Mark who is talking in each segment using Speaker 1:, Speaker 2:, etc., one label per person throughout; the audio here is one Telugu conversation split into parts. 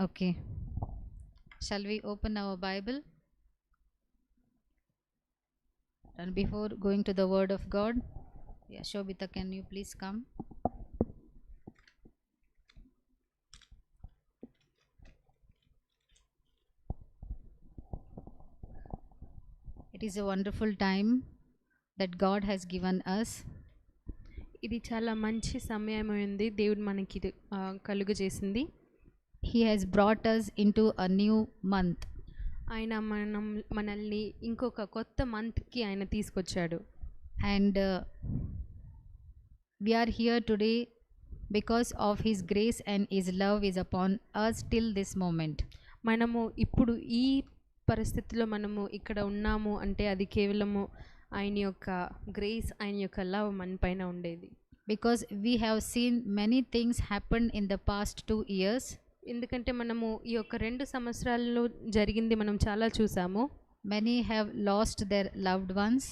Speaker 1: Okay. Shall we open our Bible? And before going to the Word of God, yeah, Shobita, can you please come? It is a wonderful time that God has given us.
Speaker 2: ఇది చాలా మంచి సమయమైంది దేవుడు మనకి ఇది కలుగ చేసింది.
Speaker 1: He has brought us into a new month.
Speaker 2: ఆయన మనల్ని ఇంకొక కొత్త మంత్కి ఆయన తీసుకొచ్చాడు.
Speaker 1: And we are here today because of His grace and His love is upon us till this moment.
Speaker 2: మనము ఇప్పుడు ఈ పరిస్థితిలో మనము ఇక్కడ ఉన్నాము అంటే అది కేవలము ఆయన యొక్క గ్రేస్, ఆయన యొక్క లవ్ మన పైన ఉండేది.
Speaker 1: Because we have seen many things happen in the past 2 years.
Speaker 2: ఎందుకంటే మనము ఈ యొక్క 2 సంవత్సరాల్లో జరిగింది మనం చాలా చూసాము.
Speaker 1: Many have lost their loved ones.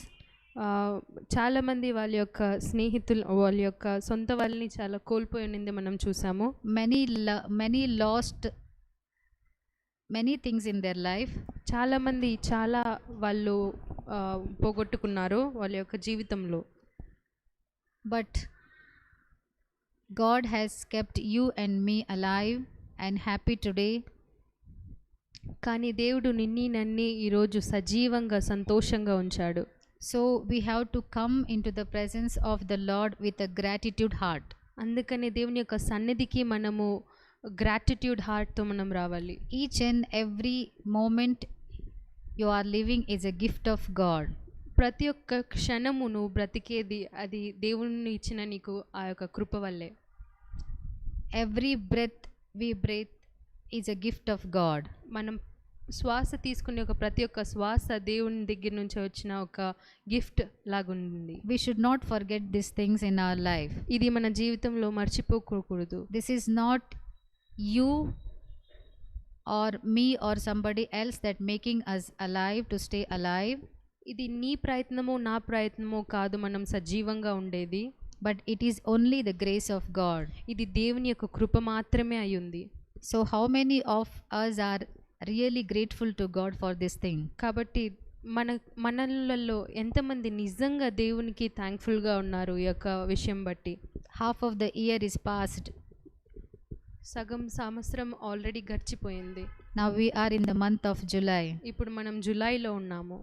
Speaker 2: చాలామంది వాళ్ళ యొక్క స్నేహితులు, వాళ్ళ యొక్క సొంత వాళ్ళని చాలా కోల్పోయింది మనం చూసాము.
Speaker 1: Many lost many things in their life.
Speaker 2: చాలామంది చాలా వాళ్ళు పోగొట్టుకున్నారు వాళ్ళ యొక్క జీవితంలో.
Speaker 1: But God has kept you and me alive and happy today.
Speaker 2: కానీ దేవుడు నన్ను ఈరోజు సజీవంగా సంతోషంగా ఉంచాడు.
Speaker 1: So we have to come into the presence of the Lord with a gratitude heart.
Speaker 2: అందుకని దేవుని యొక్క సన్నిధికి మనము గ్రాటిట్యూడ్ హార్ట్తో మనం రావాలి.
Speaker 1: Each and every moment you are living is a gift of God.
Speaker 2: ప్రతి ఒక్క క్షణము నువ్వు బ్రతికేది అది దేవుని ఇచ్చిన నీకు ఆ యొక్క కృప వల్లే.
Speaker 1: Every breath we breathe is a gift of God.
Speaker 2: మనం శ్వాస తీసుకునే ఒక ప్రతి ఒక్క శ్వాస దేవుని దగ్గర నుంచి వచ్చిన ఒక గిఫ్ట్ లాగుంది.
Speaker 1: We should not forget these things in our life.
Speaker 2: ఇది మన జీవితంలో మర్చిపోకూడదు.
Speaker 1: This is not you or me or somebody else that making us alive to stay alive.
Speaker 2: ఇది నీ ప్రయత్నమో నా ప్రయత్నమో కాదు మనం సజీవంగా ఉండేది.
Speaker 1: But it is only the grace of God.
Speaker 2: ఇది దేవుని యొక్క కృప మాత్రమే అయ్యింది.
Speaker 1: So how many of us are really grateful to God for this thing?
Speaker 2: కాబట్టి మనలలో ఎంతమంది నిజంగా దేవునికి థ్యాంక్ఫుల్గా ఉన్నారు ఈ యొక్క విషయం బట్టి?
Speaker 1: Half of the year is passed.
Speaker 2: సగం సంవత్సరం ఆల్రెడీ గడిచిపోయింది.
Speaker 1: Now we are in the month of July.
Speaker 2: ఇప్పుడు మనం జూలైలో ఉన్నాము.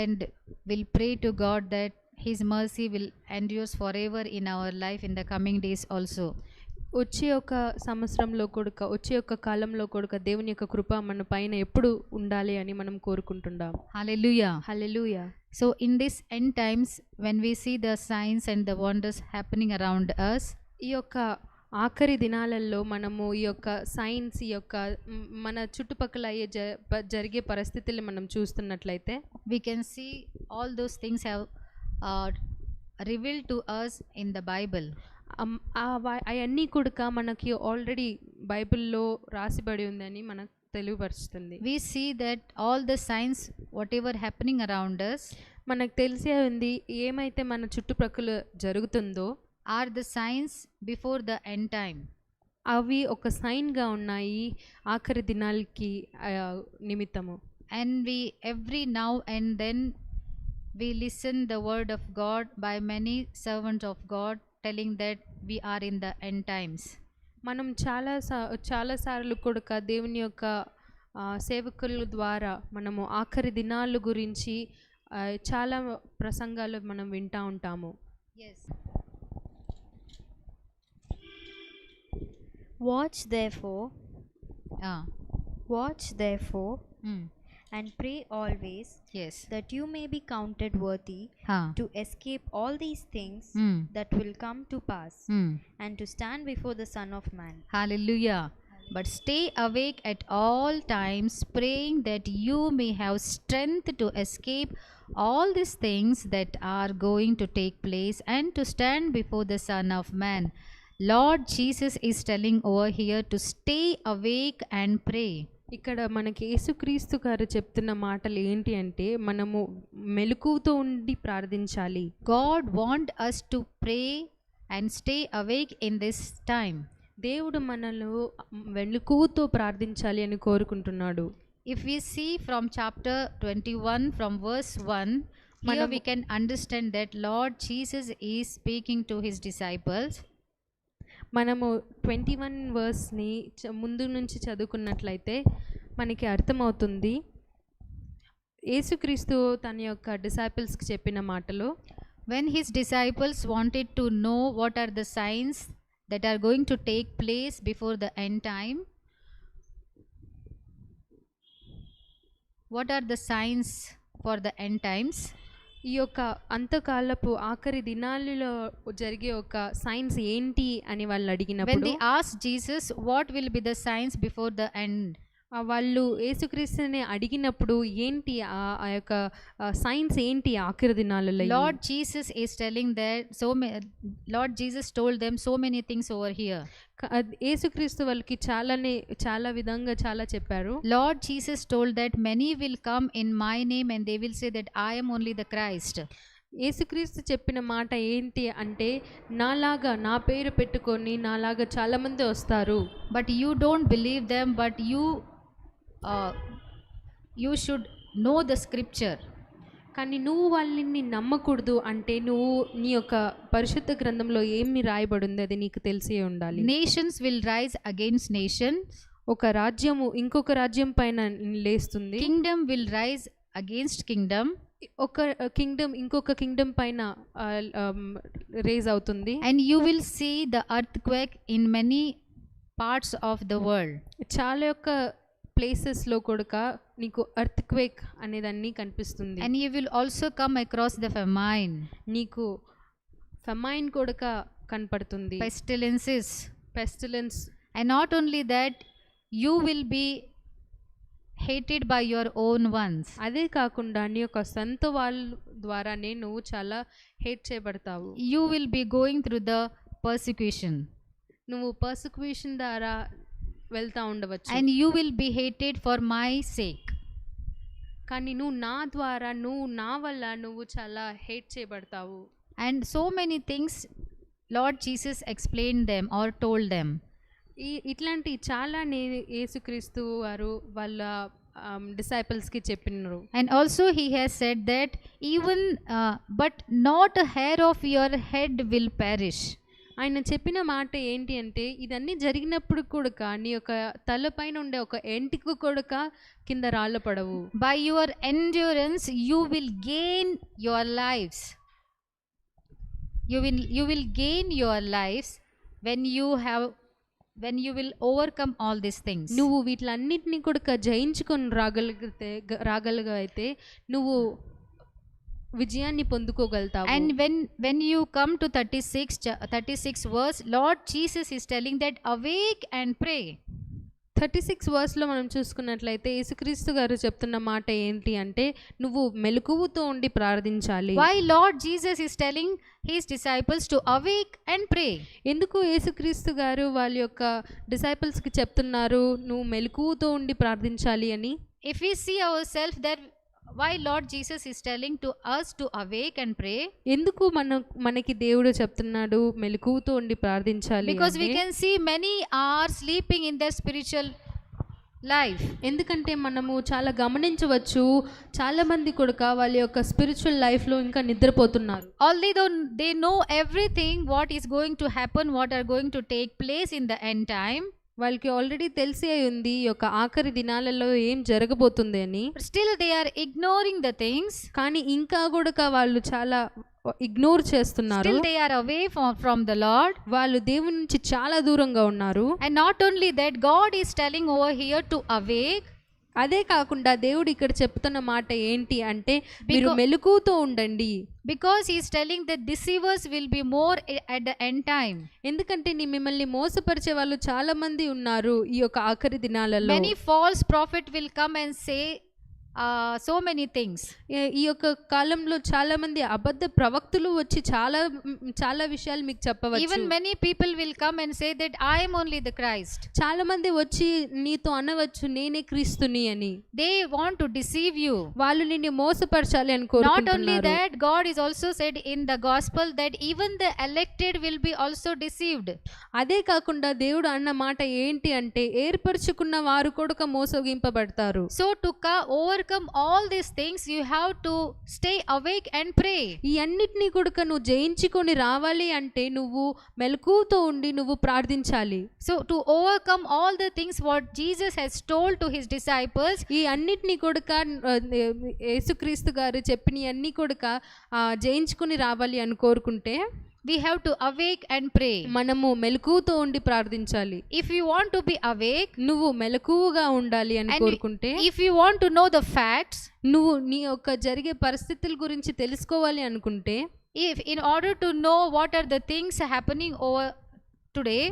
Speaker 1: And we'll pray to God that His mercy will endure forever in our life in the coming days also.
Speaker 2: వచ్చే ఒక సంవత్సరంలో కూడా, వచ్చే ఒక కాలంలో కూడా దేవుని యొక్క కృప మన పైన ఎప్పుడు ఉండాలి అని మనం కోరుకుంటున్నాం.
Speaker 1: Hallelujah.
Speaker 2: Hallelujah.
Speaker 1: So in this end times, when we see the signs and the wonders happening around us,
Speaker 2: ఈ యొక్క ఆఖరి దినాలలో మనము ఈ యొక్క సైన్స్, ఈ యొక్క మన చుట్టుపక్కల అయ్యే జరిగే పరిస్థితులు మనం చూస్తున్నట్లయితే
Speaker 1: we can see all those things have revealed to us in the Bible.
Speaker 2: అవన్నీ కూడా మనకి ఆల్రెడీ బైబిల్లో రాసిబడి ఉందని మనకు తెలియపరుస్తుంది.
Speaker 1: We see that all the signs whatever happening around us,
Speaker 2: మనకు తెలిసే ఉంది ఏమైతే మన చుట్టుపక్కల జరుగుతుందో
Speaker 1: are the signs before the end time.
Speaker 2: అవి ఒక సైన్గా ఉన్నాయి ఆఖరి దినాలకి నిమిత్తము.
Speaker 1: And we every now and then we listen the word of God by many servants of God telling that we are in the end times.
Speaker 2: మనం చాలా సార్లు కూడా దేవుని యొక్క సేవకుల ద్వారా మనము ఆఖరి దినాల గురించి చాలా ప్రసంగాలు మనం వింటూ ఉంటాము.
Speaker 1: Yes.
Speaker 3: Watch therefore, and pray always,
Speaker 1: Yes.
Speaker 3: that you may be counted worthy to escape all these things that will come to pass, and to stand before the Son of Man.
Speaker 1: Hallelujah. But stay awake at all times, praying that you may have strength to escape all these things that are going to take place, and to stand before the Son of Man. Lord Jesus is telling over here to stay awake and pray.
Speaker 2: ఇక్కడ మనకి యేసుక్రీస్తు గారు చెప్తున్న మాటలు ఏంటి అంటే మనము మెలకువతో ఉండి ప్రార్థించాలి.
Speaker 1: God want us to pray and stay awake in this time.
Speaker 2: దేవుడు మనలో వెలుగుతో ప్రార్థించాలి అని కోరుకుంటున్నాడు.
Speaker 1: If we see from chapter 21 from verse 1, here we can understand that Lord Jesus is speaking to his disciples.
Speaker 2: మనము 21 వర్స్ని ముందు నుంచి చదువుకున్నట్లయితే మనకి అర్థమవుతుంది యేసుక్రీస్తు తన యొక్క డిసైపుల్స్కి చెప్పిన మాటలు.
Speaker 1: When his disciples wanted to know what are the signs that are going to take place before the end time, what are the signs for the end times?
Speaker 2: ఈ యొక్క అంతకాలపు ఆఖరి దినాలలో జరిగే ఒక సైన్స్ ఏంటి అని వాళ్ళు
Speaker 1: When
Speaker 2: అడిగినప్పుడు
Speaker 1: they asked Jesus, what will be the signs before the end?
Speaker 2: వాళ్ళు యేసుక్రీస్తుని అడిగినప్పుడు ఏంటి ఆ యొక్క సైన్స్ ఏంటి ఆఖరి దినాలలో?
Speaker 1: Lord Jesus is telling that Lord Jesus told them so many things over here.
Speaker 2: యేసుక్రీస్తు వాళ్ళకి చాలా విధంగా చాలా చెప్పారు.
Speaker 1: Lord Jesus told that many will come in my name and they will say that I am only the Christ.
Speaker 2: యేసుక్రీస్తు చెప్పిన మాట ఏంటి అంటే నాలాగా నా పేరు పెట్టుకొని నాలాగా చాలా మంది వస్తారు.
Speaker 1: But you don't believe them, but you should know the scripture.
Speaker 2: కానీ నువ్వు వాళ్ళని నమ్మకూడదు అంటే నువ్వు నీ యొక్క పరిశుద్ధ గ్రంథంలో ఏమి రాయబడింది అది నీకు తెలిసే ఉండాలి.
Speaker 1: Nations will rise against nations.
Speaker 2: ఒక రాజ్యము ఇంకొక రాజ్యం పైన లేస్తుంది.
Speaker 1: Kingdom will rise against kingdom.
Speaker 2: ఒక కింగ్డమ్ ఇంకొక కింగ్డమ్ పైన రేజ్ అవుతుంది.
Speaker 1: And you will see the earthquake in many parts of the world.
Speaker 2: చాలా యొక్క ప్లేసెస్లో కూడా నీకు ఎర్త్క్వేక్ అనేదాన్ని కనిపిస్తుంది.
Speaker 1: And you will also come across the famine.
Speaker 2: నీకు ఫెమైన్ కూడా కనపడుతుంది.
Speaker 1: Pestilence. And not only that, you will be hated by your own ones.
Speaker 2: అదే కాకుండా నీ యొక్క సొంత వాళ్ళ ద్వారానే నువ్వు చాలా హేట్ చేయబడతావు.
Speaker 1: You will be going through the persecution.
Speaker 2: నువ్వు పర్సిక్యూషన్ ద్వారా వెళ్తా ఉండవచ్చు.
Speaker 1: And you will be hated for my sake.
Speaker 2: కానీ నువ్వు నా ద్వారా నువ్వు నా వల్ల నువ్వు చాలా hate చేయబడతావు.
Speaker 1: And so many things Lord Jesus explained them or told them.
Speaker 2: ఇట్లాంటి చాలా యేసుక్రీస్తు వారు వాళ్ళ డిసైపుల్స్కి చెప్పినారు.
Speaker 1: And also he has said that even but not a hair of your head will perish.
Speaker 2: ఆయన చెప్పిన మాట ఏంటి అంటే ఇదన్నీ జరిగినప్పుడు కూడా నీ యొక్క తలపైన ఉండే ఒక ఎంటికి కూడా కింద రాళ్ళ పడవు.
Speaker 1: By your endurance you will gain your lives. You will gain your lives when you will overcome all these things.
Speaker 2: నువ్వు వీటిలన్నిటిని కూడా జయించుకొని రాగలిగితే నువ్వు విజయాన్ని పొందుకోగలుగుతావు.
Speaker 1: And when you come to 36 verse, Lord Jesus is telling that awake and pray.
Speaker 2: 36 వర్స్లో మనం చూసుకున్నట్లయితే యేసుక్రీస్తు గారు చెప్తున్న మాట ఏంటి అంటే నువ్వు మెలకువతో ఉండి ప్రార్థించాలి.
Speaker 1: Why Lord Jesus is telling his disciples to awake and pray?
Speaker 2: ఎందుకు యేసుక్రీస్తు గారు వాళ్ళ యొక్క డిసైపుల్స్కి చెప్తున్నారు నువ్వు మెలకువతో ఉండి ప్రార్థించాలి అని?
Speaker 1: If we see ourselves that why Lord Jesus is telling to us to awake and pray?
Speaker 2: ఎందుకు మనకి దేవుడు చెప్తున్నాడు మెలకువతో ఉండి ప్రార్థించాలి?
Speaker 1: Because we can see many are sleeping in their spiritual life.
Speaker 2: ఎందుకంటే మనము చాలా గమనించవచ్చు చాలా మంది కూడా వాళ్ళ యొక్క స్పిరిచువల్ లైఫ్లో ఇంకా నిద్రపోతున్నారు.
Speaker 1: Although they know everything what is going to happen, what are going to take place in the end time,
Speaker 2: వాళ్ళకి ఆల్రెడీ తెలిసే ఉంది ఈ యొక్క ఆఖరి దినాలలో ఏం జరగబోతుంది అని.
Speaker 1: Still they are ignoring the things.
Speaker 2: కానీ ఇంకా కూడా వాళ్ళు చాలా ఇగ్నోర్ చేస్తున్నారు.
Speaker 1: Still they are away from the Lord.
Speaker 2: వాళ్ళు దేవుని నుంచి చాలా దూరంగా ఉన్నారు.
Speaker 1: And not only that, God is telling over here to awake.
Speaker 2: అదే కాకుండా దేవుడు ఇక్కడ చెప్తున్న మాట ఏంటి అంటే మీరు మెలకువతో ఉండండి.
Speaker 1: Because he is telling that deceivers will be more at the end time.
Speaker 2: ఎందుకంటే మిమ్మల్ని మోసపరిచే వాళ్ళు చాలా మంది ఉన్నారు ఈ యొక్క ఆఖరి దినాలలో.
Speaker 1: Many false prophet will come and say so many things.
Speaker 2: ఈ యొక్క కాలంలో చాలా మంది అబద్ధ ప్రవక్తలు వచ్చి చాలా విషయాలు మీకు చెప్పవచ్చు.
Speaker 1: Even many people will come and say that I am only the Christ.
Speaker 2: చాలా మంది వచ్చి నీతో అనవచ్చు నేనే క్రీస్తుని అని.
Speaker 1: They want to deceive you.
Speaker 2: వాళ్ళు నిన్ను మోసపరచాలి అని
Speaker 1: Not
Speaker 2: కోరుకుంటున్నారు.
Speaker 1: only that, God is also said in the gospel that even the elected will be also deceived.
Speaker 2: అదే కాకుండా దేవుడు అన్న మాట ఏంటి అంటే ఏర్పరచుకున్న వారు కూడా మోసగింపబడతారు.
Speaker 1: So to overcome all these things, you have to stay awake and pray.
Speaker 2: ఈ అన్నిటిని కూడా నువ్వు జయించుకొని రావాలి అంటే నువ్వు మెలకువతో ఉండి నువ్వు ప్రార్థించాలి.
Speaker 1: So to overcome all the things what Jesus has told to his disciples,
Speaker 2: ఈ అన్నిటిని కూడా యేసుక్రీస్తు గారు చెప్పిన అన్ని కూడా జయించుకొని రావాలి అని కోరుకుంటే
Speaker 1: we have to awake and pray.
Speaker 2: మనము మెలకువతో ఉండి ప్రార్థించాలి.
Speaker 1: If you want to be awake,
Speaker 2: నువ్వు మెలకువగా ఉండాలి అని
Speaker 1: and
Speaker 2: కోరుకుంటే
Speaker 1: if you want to know the facts,
Speaker 2: నువ్వు నీ యొక్క జరిగే పరిస్థితుల గురించి తెలుసుకోవాలి అనుకుంటే
Speaker 1: if in order to know what are the things happening over today,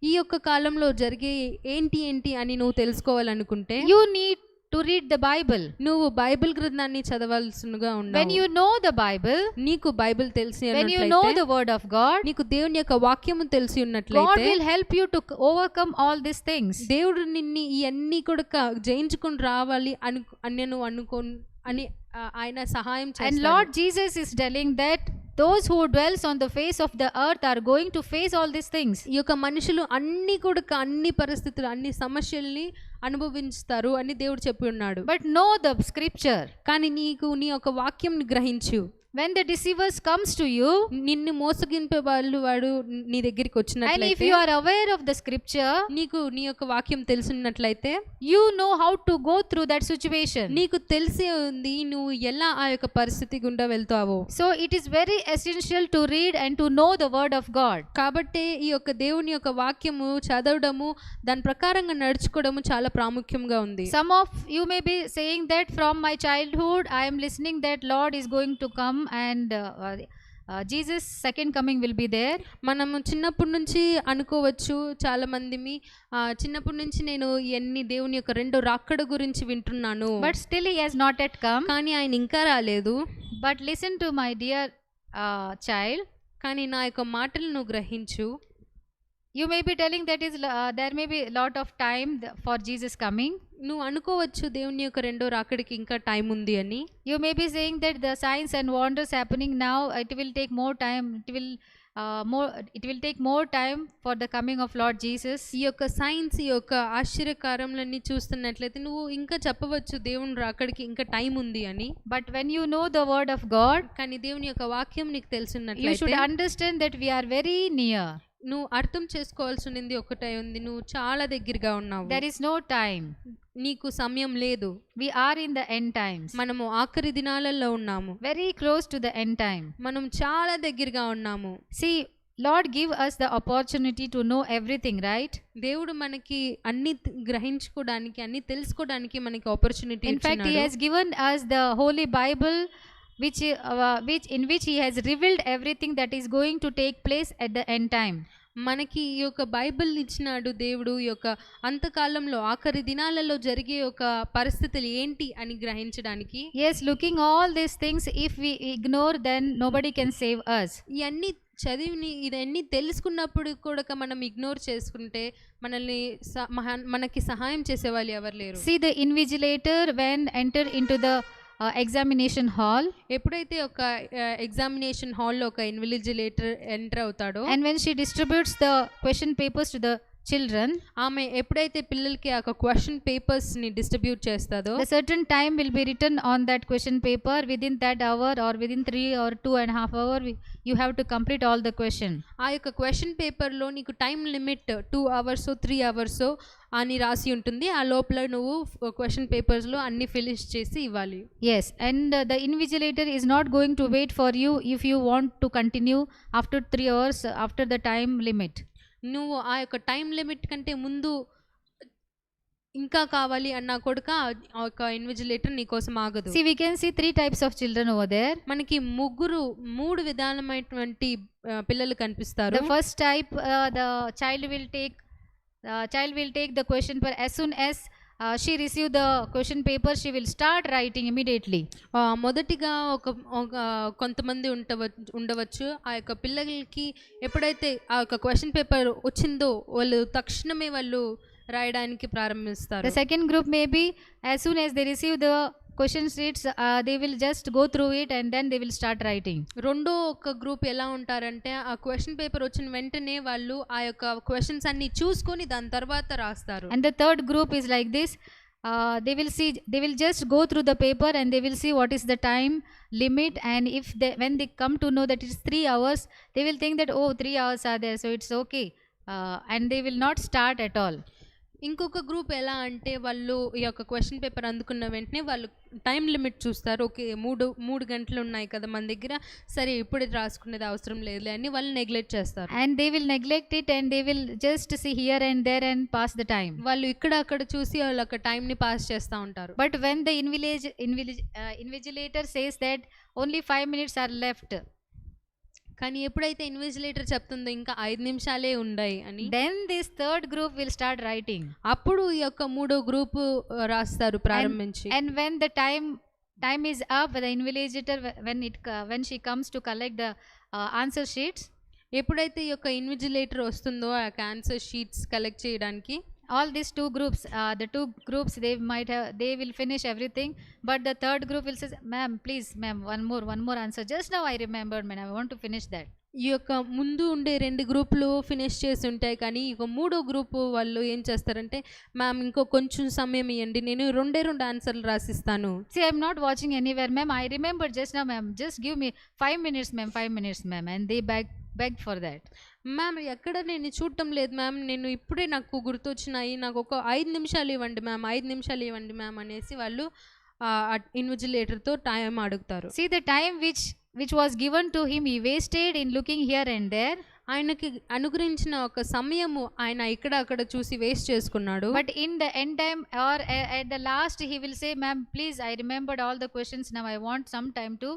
Speaker 2: ఈ యొక్క కాలంలో జరిగే ఏంటి అని నువ్వు తెలుసుకోవాలనుకుంటే
Speaker 1: you need to read the Bible.
Speaker 2: నువ్వు బైబిల్ గ్రంథాన్ని చదవాల్సినగా ఉన్నావు.
Speaker 1: When you know the Bible,
Speaker 2: నీకు బైబిల్
Speaker 1: when you
Speaker 2: తెలిసినట్లయితే
Speaker 1: know the word of God,
Speaker 2: నీకు దేవుని యొక్క వాక్యము తెలిసి
Speaker 1: God
Speaker 2: ఉన్నట్లయితే
Speaker 1: will help you to overcome all these things.
Speaker 2: దేవుడు నిన్ను ఇవన్నీ కూడా జయించుకొని రావాలి అని నువ్వు అని ఆయన సహాయం
Speaker 1: And
Speaker 2: చేస్తాడు.
Speaker 1: Lord Jesus is telling that those who dwells on the face of the earth are going to face all these things.
Speaker 2: ఈ యొక్క మనుషులు అన్ని పరిస్థితులు అన్ని సమస్యల్ని అనుభవిస్తారు అని దేవుడు చెప్పి ఉన్నాడు.
Speaker 1: But know the scripture.
Speaker 2: కానీ నీకు నీ యొక్క వాక్యం గ్రహించు.
Speaker 1: When the deceivers comes to you,
Speaker 2: నిన్ను మోసగింపే వాడు నీ దగ్గరికి
Speaker 1: and if
Speaker 2: వచ్చినట్లయితే
Speaker 1: you are aware of the scripture,
Speaker 2: నీకు నీ యొక్క వాక్యం తెలిసినట్లయితే
Speaker 1: you know how to go through that situation.
Speaker 2: నీకు తెలిసే ఉంది నువ్వు ఎలా ఆ యొక్క పరిస్థితి గుండా వెళ్తావో.
Speaker 1: So it is very essential to read and to know the word of God.
Speaker 2: కాబట్టి ఈ యొక్క దేవుని యొక్క వాక్యము చదవడము దాని ప్రకారంగా నడుచుకోవడము చాలా ప్రాముఖ్యంగా ఉంది.
Speaker 1: Some of you may be saying that from my childhood I am listening that Lord is going to come and Jesus second coming will be there.
Speaker 2: మనము చిన్నప్పటి నుంచి అనుకోవచ్చు చాలా మందిమి చిన్నప్పటి నుంచి నేను ఎన్ని దేవుని యొక్క రెండో రాకడ గురించి వింటున్నాను.
Speaker 1: But still he has not yet come.
Speaker 2: కానీ ఆయన ఇంకా రాలేదు.
Speaker 1: But listen to my dear child.
Speaker 2: కానీ నా యొక్క మాటలు నువ్వు గ్రహించు.
Speaker 1: You may be telling that is there may be lot of time for Jesus coming.
Speaker 2: నువ్వు అనుకోవచ్చు దేవుని యొక్క రెండో రాకడికి ఇంకా టైం ఉంది అని.
Speaker 1: You may be saying that the signs and wonders happening now, it will take more time. It will take more time for the coming of Lord Jesus.
Speaker 2: ఈ యొక్క సైన్స్ ఈ యొక్క ఆశ్చర్యకార్యములన్నీ చూస్తున్నట్లయితే నువ్వు ఇంకా చెప్పవచ్చు దేవుని రాకడికి ఇంకా టైం ఉంది అని.
Speaker 1: But when you know the word of God,
Speaker 2: కానీ దేవుని యొక్క వాక్యం నీకు
Speaker 1: you
Speaker 2: తెలిసినట్లయితే
Speaker 1: should understand that we are very near.
Speaker 2: నువ్వు అర్థం చేసుకోవాల్సింది ఒకటే ఉంది, నువ్వు చాలా దగ్గరగా ఉన్నావు.
Speaker 1: There is no time.
Speaker 2: నీకు సమయం లేదు.
Speaker 1: We are in the end times.
Speaker 2: మనము ఆఖరి దినాలలో ఉన్నాము.
Speaker 1: Very close to the end time.
Speaker 2: మనం చాలా దగ్గరగా ఉన్నాము.
Speaker 1: See, Lord give us the opportunity to know everything, right?
Speaker 2: దేవుడు మనకి అన్ని గ్రహించుకోవడానికి అన్ని తెలుసుకోవడానికి మనకి opportunity
Speaker 1: In fact, he has given us the Holy Bible, which in which he has revealed everything that is going to take place at the end time.
Speaker 2: మనకి ఈ యొక్క బైబిల్ ఇచ్చినాడు దేవుడు. ఈ యొక్క అంతకాలంలో ఆఖరి దినాలలో జరిగే ఒక పరిస్థితులు ఏంటి అని గ్రహించడానికి.
Speaker 1: Yes, looking all these things, if we ignore, then nobody can save us.
Speaker 2: ఇవన్నీ చదివి ఇదన్నీ తెలుసుకున్నప్పుడు కూడా మనం ఇగ్నోర్ చేసుకుంటే మనకి సహాయం చేసేవాళ్ళు ఎవరు లేరు.
Speaker 1: See, the invigilator when enter into the examination hall,
Speaker 2: ఎప్పుడైతే ఒక ఎగ్జామినేషన్ హాల్లో ఒక ఇన్విజిలేటర్ ఎంటర్ అవుతాడో,
Speaker 1: and when she distributes the question papers to the children,
Speaker 2: ఆమె ఎప్పుడైతే పిల్లలకి ఆ క్వశ్చన్ పేపర్స్ ని distribute చేస్తాదో,
Speaker 1: the certain time will be written on that question paper. Within that hour or within 3 or 2.5 hour, you have to complete all the question.
Speaker 2: ఆ యొక్క క్వశ్చన్ పేపర్ లో నీకు టైం లిమిట్ 2 hours 3 hours అని రాసి ఉంటుంది. ఆ లోపల నువ్వు క్వశ్చన్ పేపర్స్ లో అన్ని ఫినిష్ చేసి ఇవ్వాలి.
Speaker 1: Yes, and the invigilator is not going to wait for you if you want to continue after 3 hours after the time limit.
Speaker 2: నువ్వు ఆ యొక్క టైం లిమిట్ కంటే ముందు ఇంకా కావాలి అన్నా కూడా ఆ యొక్క ఇన్విజిలేటర్ నీ కోసం ఆగదు.
Speaker 1: See, we can see 3 types of children over there.
Speaker 2: మనకి 3 విధానమైనటువంటి పిల్లలు కనిపిస్తారు.
Speaker 1: The first type, the child will take the question paper as soon as she received the question paper, she will start writing immediately.
Speaker 2: మొదటిగా ఒక కొంతమంది ఉండవచ్చు ఆ యొక్క పిల్లలకి ఎప్పుడైతే ఆ యొక్క క్వశ్చన్ పేపర్ వచ్చిందో వాళ్ళు తక్షణమే వాళ్ళు రాయడానికి ప్రారంభిస్తారు.
Speaker 1: The second group may be as soon as they receive the question sheets, they will just go through it and then they will start writing.
Speaker 2: రెండో ఒక గ్రూప్ ఎలా ఉంటారంటే ఆ క్వశ్చన్ పేపర్ వచ్చిన వెంటనే వాళ్ళు ఆ యొక్క క్వశ్చన్స్ అన్ని చూసుకొని దాని తర్వాత రాస్తారు.
Speaker 1: And the third group is like this. They will just go through the paper and they will see what is the time limit, and if when they come to know that it is 3 hours, they will think that, oh, 3 hours are there, so it's okay, and they will not start at all.
Speaker 2: ఇంకొక గ్రూప్ ఎలా అంటే వాళ్ళు ఈ యొక్క క్వశ్చన్ పేపర్ అందుకున్న వెంటనే వాళ్ళు టైం లిమిట్ చూస్తారు. ఓకే, మూడు గంటలు ఉన్నాయి కదా మన దగ్గర, సరే ఇప్పుడు రాసుకునేది అవసరం లేదులే అని వాళ్ళు నెగ్లెక్ట్ చేస్తారు.
Speaker 1: And they will neglect it and they will just see here and there and pass the time.
Speaker 2: వాళ్ళు ఇక్కడ అక్కడ చూసి వాళ్ళ యొక్క టైంని పాస్ చేస్తూ ఉంటారు.
Speaker 1: But when the invigilator says that only 5 minutes are left,
Speaker 2: కానీ ఎప్పుడైతే ఇన్విజిలేటర్ చెప్తుందో ఇంకా 5 నిమిషాలే ఉన్నాయి అని,
Speaker 1: then this third group will start writing.
Speaker 2: అప్పుడు ఈ యొక్క మూడో గ్రూప్ రాస్తారు ప్రారంభించి.
Speaker 1: And when the time is up, the invigilator when she comes to collect the answer sheets,
Speaker 2: ఎప్పుడైతే ఈ యొక్క ఇన్విజిలేటర్ వస్తుందో ఆ ఆన్సర్ షీట్స్ కలెక్ట్ చేయడానికి,
Speaker 1: all these two groups, the two groups, they will finish everything, but the third group will say, ma'am, please ma'am, one more answer, just now I remembered, man, I want to finish that.
Speaker 2: ఈ యొక్క ముందు ఉండే 2 గ్రూపులు ఫినిష్ చేసి ఉంటాయి, కానీ ఇక మూడో గ్రూపు వాళ్ళు ఏం చేస్తారంటే, మ్యామ్ ఇంకో కొంచెం సమయం ఇవ్వండి, నేను 2 ఆన్సర్లు రాసిస్తాను.
Speaker 1: See, I am not watching anywhere, ma'am, I remembered just now, ma'am, just give me 5 minutes ma'am, and they beg for that.
Speaker 2: Ma'am ఎక్కడ నేను చూడటం లేదు మ్యామ్, నేను ఇప్పుడే నాకు గుర్తొచ్చినాయి, నాకు ఒక 5 నిమిషాలు ఇవ్వండి మ్యామ్ అనేసి వాళ్ళు ఇన్విజిలేటర్తో టైం అడుగుతారు.
Speaker 1: See, the time which was given to him, he wasted in looking here and there.
Speaker 2: ఆయనకి అనుగ్రహించిన ఒక సమయము ఆయన ఇక్కడ అక్కడ చూసి వేస్ట్ చేసుకున్నాడు.
Speaker 1: But in the end time or at the last, he will say, ma'am, please, I remembered all the questions, now I want some time to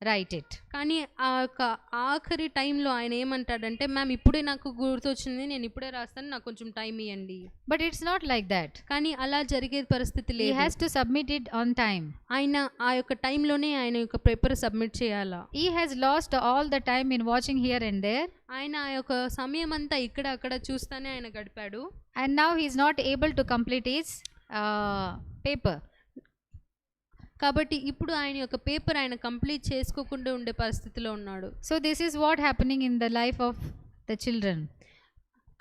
Speaker 1: right it.
Speaker 2: కానీ ఆ యొక్క ఆఖరి టైంలో ఆయన ఏమంటాడంటే, మ్యామ్ ఇప్పుడే నాకు గుర్తొచ్చింది, నేను ఇప్పుడే రాస్తాను, నాకు కొంచెం టైం ఇవ్వండి.
Speaker 1: But it's not like that.
Speaker 2: కానీ అలా జరిగే పరిస్థితి లేదు.
Speaker 1: He has to submit it on time.
Speaker 2: ఆయన ఆ యొక్క టైంలోనే ఆయన యొక్క పేపర్ సబ్మిట్ చేయాలా.
Speaker 1: He has lost all the time in watching here and there.
Speaker 2: ఆయన ఆ యొక్క సమయం అంతా ఇక్కడ అక్కడ చూస్తానే ఆయన గడిపాడు.
Speaker 1: And now he is not able to complete his paper.
Speaker 2: కాబట్టి ఇప్పుడు ఆయన యొక్క పేపర్ ఆయన కంప్లీట్ చేసుకోకుండా ఉండే పరిస్థితిలో ఉన్నాడు.
Speaker 1: So this is what happening in the life of the children.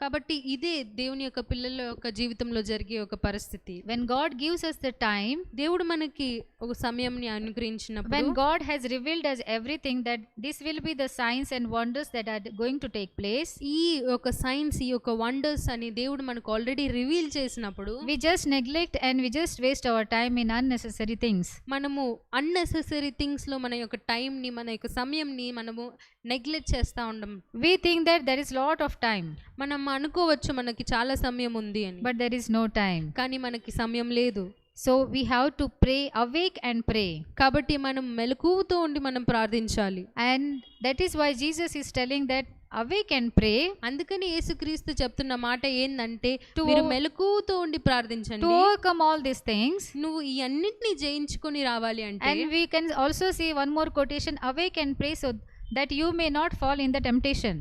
Speaker 2: కాబట్టి ఇదే దేవుని యొక్క పిల్లల యొక్క జీవితంలో జరిగే ఒక పరిస్థితి.
Speaker 1: When God gives us the time,
Speaker 2: దేవుడు మనకి ఒక సమయంని అనుగ్రహించినప్పుడు,
Speaker 1: when God has revealed us everything that this will be the signs and wonders that are going to take place,
Speaker 2: ఈ ఒక సైన్స్, ఈ ఒక వండర్స్ అని దేవుడు మనకు ఆల్రెడీ రివీల్ చేసినప్పుడు,
Speaker 1: we just neglect and we just waste our time in unnecessary things.
Speaker 2: మనము unnecessary things లో మన యొక్క టైం ని, మన యొక్క సమయంని మనము నెగ్లెక్ట్ చేస్తా ఉండం.
Speaker 1: We think that there is lot of time.
Speaker 2: మనం అనుకోవచ్చు మనకి చాలా సమయం ఉంది అని,
Speaker 1: but there is no time.
Speaker 2: కానీ మనకి సమయం లేదు.
Speaker 1: So we have to pray, awake and pray.
Speaker 2: కాబట్టి మనం మెలకువతో ఉండి మనం ప్రార్థించాలి.
Speaker 1: And that is why Jesus is telling that awake and pray.
Speaker 2: అందుకని యేసుక్రీస్తు చెప్తున్న మాట ఏందంటే, మీరు మెలకువతో ఉండి ప్రార్థించండి.
Speaker 1: To overcome all these things,
Speaker 2: నువ్వు ఈ అన్నిటిని జయించుకొని రావాలి అంటే.
Speaker 1: And we can also see one more quotation, awake and pray so that you may not fall in the temptation.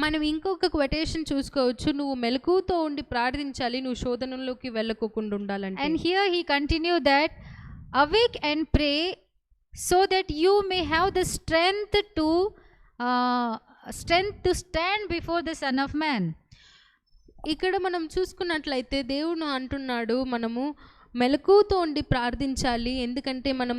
Speaker 2: మనం ఇంకొక క్వటేషన్ చూసుకోవచ్చు, నువ్వు మెలకువతో ఉండి ప్రార్థించాలి, నువ్వు శోధనలోకి వెళ్ళకోకుండా ఉండాలంటే.
Speaker 1: And here he continued that awake and pray so that you may have the strength to stand before the Son of Man.
Speaker 2: ఇక్కడ మనం చూసుకున్నట్లయితే దేవుడు అంటున్నాడు, మనము మెలకువతో ఉండి ప్రార్థించాలి, ఎందుకంటే మనం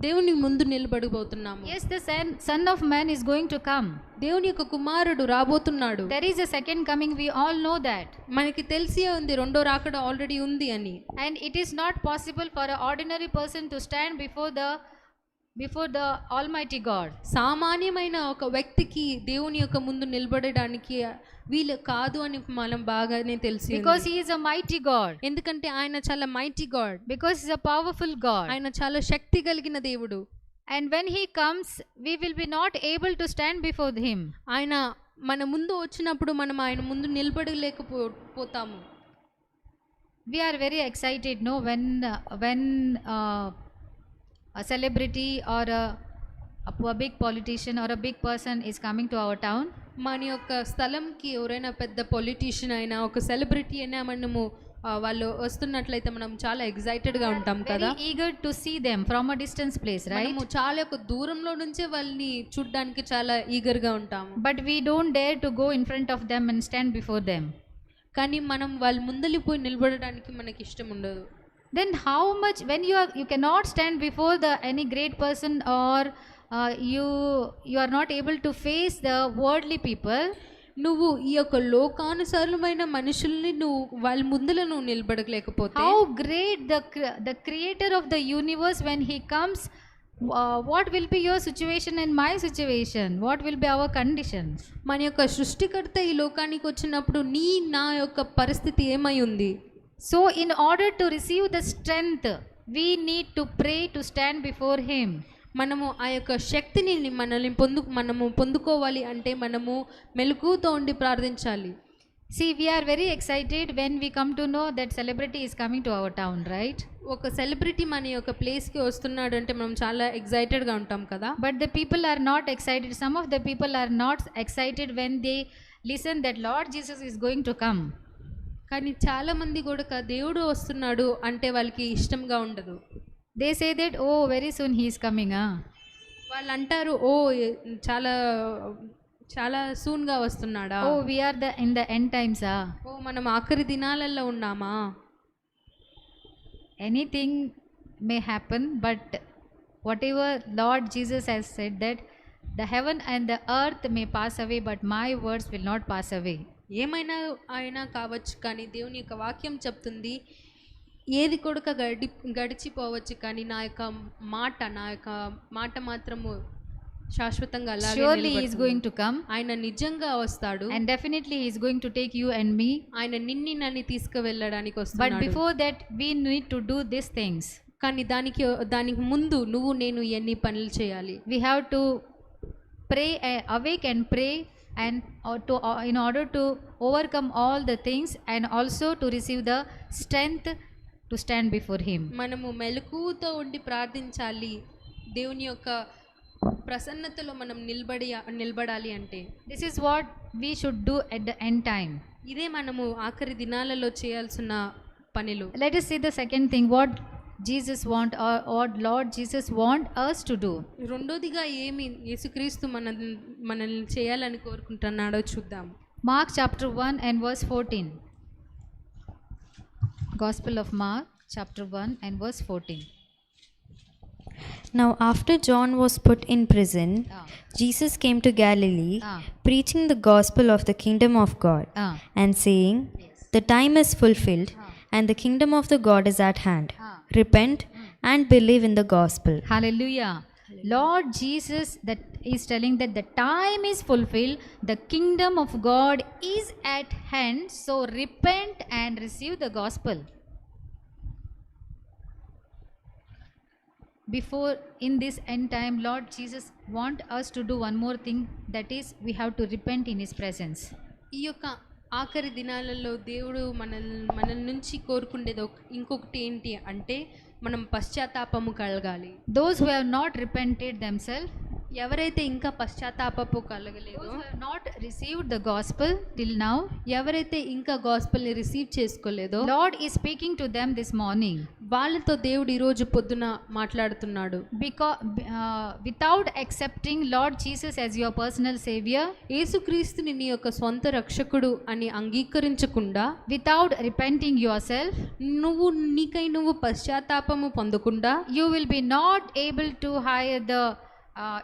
Speaker 2: దేవుని ముందు నిలబడబోతున్నాము.
Speaker 1: Yes, the son of man is going to come.
Speaker 2: దేవుని యొక్క కుమారుడు రాబోతున్నాడు.
Speaker 1: There is a second coming, we all know that.
Speaker 2: మనకి తెలిసే ఉంది రెండో రాకడ ఆల్రెడీ ఉంది అని.
Speaker 1: And it is not possible for an ordinary person to stand before the Almighty God.
Speaker 2: సామాన్యమైన ఒక వ్యక్తికి దేవుని యొక్క ముందు నిలబడడానికి వీలు కాదు అని మనం బాగానే తెలిసి.
Speaker 1: Because he is a mighty God.
Speaker 2: ఎందుకంటే ఆయన చాలా mighty God.
Speaker 1: Because he is a powerful God.
Speaker 2: ఆయన చాలా శక్తి కలిగిన దేవుడు.
Speaker 1: And when he comes, we will be not able to stand before him.
Speaker 2: ఆయన మన ముందు వచ్చినప్పుడు మనం ఆయన ముందు నిలబడలేకపోతాము.
Speaker 1: we are very excited, no, when a celebrity or a big politician or a big person is coming to our town.
Speaker 2: మన యొక్క స్థలంకి ఎవరైనా పెద్ద పొలిటీషియన్ అయినా ఒక సెలబ్రిటీ అయినా మనము వాళ్ళు వస్తున్నట్లయితే మనం చాలా ఎక్సైటెడ్గా ఉంటాం కదా.
Speaker 1: eager to see them from a distance place, right?
Speaker 2: మనము చాలా ఒక దూరంలో నుంచే వాళ్ళని చూడడానికి చాలా ఈగర్గా ఉంటాము.
Speaker 1: But we don't dare to go in front of them and stand before them.
Speaker 2: కానీ మనం వాళ్ళ ముందలిపోయి నిలబడడానికి మనకి ఇష్టం ఉండదు.
Speaker 1: Then how much when you cannot stand before any great person, or you are not able to face the worldly people,
Speaker 2: నువ్వు ఈ యొక్క లోకానుసారమైన మనుషుల్ని నువ్వు వాళ్ళ ముందర నువ్వు నిలబడలేకపోతే,
Speaker 1: how great the creator of the universe when he comes, what will be your situation and my situation, what will be our conditions?
Speaker 2: మన యొక్క సృష్టికర్త ఈ లోకానికి వచ్చినప్పుడు నీ నా యొక్క పరిస్థితి ఏమై ఉంది?
Speaker 1: So in order to receive the strength, we need to pray to stand before him.
Speaker 2: మనము ఆ యొక్క శక్తిని మనము పొందుకోవాలి అంటే మనము మెలకువతో ఉండి ప్రార్థించాలి.
Speaker 1: See, we are very excited when we come to know that celebrity is coming to our town, right?
Speaker 2: ఒక సెలబ్రిటీ మన యొక్క ప్లేస్కి వస్తున్నాడు అంటే మనం చాలా ఎక్సైటెడ్గా ఉంటాం కదా.
Speaker 1: But the people are not excited. Some of the people are not excited when they listen that Lord Jesus is going to come.
Speaker 2: కానీ చాలామంది కూడా దేవుడు వస్తున్నాడు అంటే వాళ్ళకి ఇష్టంగా ఉండదు.
Speaker 1: They say that, oh, very soon he is coming.
Speaker 2: వాళ్ళు అంటారు, ఓ చాలా చాలా సూన్గా వస్తున్నాడా,
Speaker 1: oh, we are in the end times.
Speaker 2: ఓ మనం ఆఖరి దినాలలో ఉన్నామా.
Speaker 1: Anything may happen, but whatever Lord Jesus has said, that the heaven and the earth may pass away, but my words will not pass away.
Speaker 2: ఏమైనా అయినా కావచ్చు, కానీ దేవుని యొక్క వాక్యం చెప్తుంది ఏది కూడా గడిచిపోవచ్చు, కానీ నా యొక్క మాట మాత్రము శాశ్వతంగా అలాగే
Speaker 1: surely he is going to come,
Speaker 2: ఆయన నిజంగా వస్తాడు,
Speaker 1: and definitely he is going to take you and me.
Speaker 2: ఆయన నన్ను తీసుకువెళ్ళడానికి వస్తాడు.
Speaker 1: But before that we need to do these things.
Speaker 2: కానీ దానికి ముందు నువ్వు నేను ఎన్ని పనులు చేయాలి.
Speaker 1: We have to pray, awake and pray, and in order to overcome all the things, and also to receive the strength to stand before him.
Speaker 2: మనము మెలకువతో ఉండి ప్రార్థించాలి. దేవుని యొక్క ప్రసన్నతలో మనం నిలబడాలి అంటే
Speaker 1: this is what we should do at the end time.
Speaker 2: ఇదే మనము ఆఖరి దినాలలో చేయాల్సిన పనులు.
Speaker 1: Let us see the second thing, what Jesus want, or what Lord Jesus want us to do.
Speaker 2: రెండోదిగా ఏమి యేసుక్రీస్తు మనల్ని చేయాలని కోరుకుంటున్నాడో చూద్దాం.
Speaker 1: Mark chapter 1 and verse 14. Gospel of Mark chapter 1 and verse 14.
Speaker 3: Now after John was put in prison, Jesus came to Galilee, preaching the gospel of the kingdom of God, and saying, the time is fulfilled, and the kingdom of the God is at hand. Repent and believe in the gospel.
Speaker 1: Hallelujah. Lord Jesus that is telling that the time is fulfilled, the kingdom of God is at hand, so repent and receive the gospel. Before, in this end time, Lord Jesus want us to do one more thing, that is we have to repent in his presence.
Speaker 2: ఈ యొక్క ఆఖరి దినాలలో దేవుడు మన నుంచి కోరుకునేది ఇంకొకటి ఏంటి అంటే మనం పశ్చాత్తాపము కలగాలి.
Speaker 1: Those who have not repented themselves,
Speaker 2: ఎవరైతే ఇంకా పశ్చాత్తాపము కలగలేదో,
Speaker 1: not received the gospel till now,
Speaker 2: ఎవరైతే ఇంకా గాస్పెల్ని receive చేసుకోలేదో,
Speaker 1: Lord is speaking to them this morning.
Speaker 2: వాళ్ళతో దేవుడు ఈ రోజు పొద్దున మాట్లాడుతున్నాడు.
Speaker 1: Because without accepting Lord Jesus as your personal savior,
Speaker 2: యేసుక్రీస్తుని నీ యొక్క సొంత రక్షకుడు అని అంగీకరించకుండా,
Speaker 1: without repenting yourself,
Speaker 2: నువ్వు పశ్చాత్తాపము పొందకుండా,
Speaker 1: you will be not able to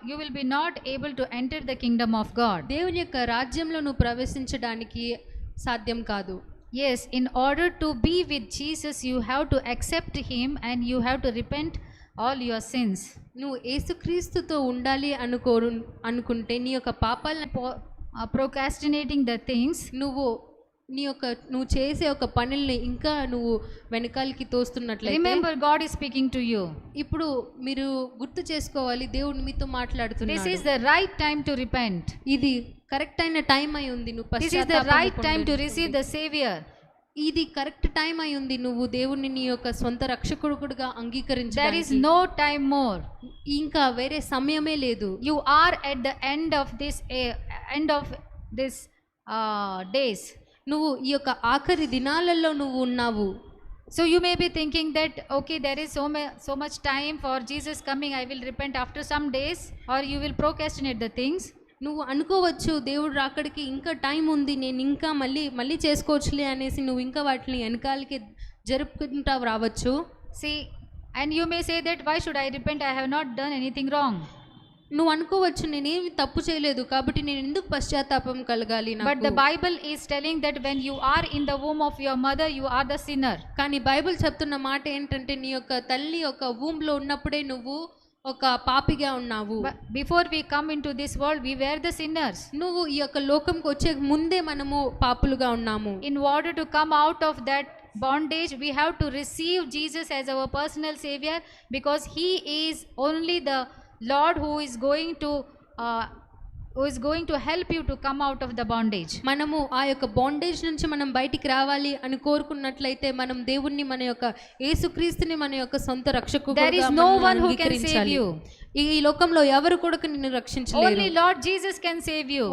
Speaker 1: you will be not able to enter the kingdom of God.
Speaker 2: దేవుని యొక్క రాజ్యంలో నువ్వు ప్రవేశించడానికి సాధ్యం కాదు.
Speaker 1: Yes, in order to be with Jesus, you have to accept him and you have to repent all your sins.
Speaker 2: నువ్వు యేసుక్రీస్తుతో ఉండాలి అనుకుంటే నీ యొక్క పాపాలను
Speaker 1: procrastinating the things,
Speaker 2: నువ్వు చేసే ఒక పనుల్ని ఇంకా నువ్వు వెనకాలకి తోస్తున్నట్లయితే,
Speaker 1: remember God is speaking to you.
Speaker 2: ఇప్పుడు మీరు గుర్తు చేసుకోవాలి, దేవుడు మీతో మాట్లాడుతున్నాడు.
Speaker 1: This is the right time to repent.
Speaker 2: ఇది కరెక్ట్ అయిన టైం అయి ఉంది. నువ్వు
Speaker 1: This is the right time to receive the savior.
Speaker 2: ఇది కరెక్ట్ టైం అయి ఉంది నువ్వు దేవుణ్ణి నీ యొక్క సొంత రక్షకుడుగా
Speaker 1: There is
Speaker 2: అంగీకరించడానికి.
Speaker 1: no time more.
Speaker 2: ఇంకా వేరే సమయమే లేదు.
Speaker 1: You are at the end of this days.
Speaker 2: నువ్వు ఈ యొక్క ఆఖరి దినాలలో నువ్వు ఉన్నావు.
Speaker 1: So you may be thinking that okay, there is so much time for Jesus coming, I will repent after some days, or you will procrastinate the things.
Speaker 2: నువ్వు అనుకోవచ్చు దేవుడు రాకడికి ఇంకా టైం ఉంది, నేను ఇంకా మళ్ళీ చేసుకోవచ్చులే అనేసి నువ్వు ఇంకా వాటిని వెనకాలకి జరుపుకుంటా రావచ్చు.
Speaker 1: See, and you may say that why should I repent, I have not done anything wrong.
Speaker 2: నువ్వు అనుకోవచ్చు నేనేమి తప్పు చేయలేదు కాబట్టి నేను ఎందుకు పశ్చాత్తాపం కలగాలి నాకు.
Speaker 1: But the Bible is telling that when you are in the womb of your mother, you are the sinner.
Speaker 2: కానీ బైబిల్ చెప్తున్న మాట ఏంటంటే నీ యొక్క తల్లి యొక్క womb లో ఉన్నప్పుడే నువ్వు ఒక పాపిగా ఉన్నావు.
Speaker 1: But before we come into this world, we were the sinners.
Speaker 2: నువ్వు ఈ యొక్క లోకంకి వచ్చే ముందే మనము పాపులుగా ఉన్నాము.
Speaker 1: In order to come out of that bondage, we have to receive Jesus as our personal savior, because he is only the Lord who is going to help you to come out of the bondage.
Speaker 2: మనము ఆ యొక్క బాండేజ్ నుంచి మనం బయటికి రావాలి అని కోరుకున్నట్లయితే మనం దేవుణ్ణి మన యొక్క యేసుక్రీస్తుని మన యొక్క సొంత రక్షకుడుగా
Speaker 1: There is no one who can save you.
Speaker 2: ఈ లోకంలో ఎవరు కూడా నిన్ను రక్షించలేరు.
Speaker 1: Only Lord Jesus can save you.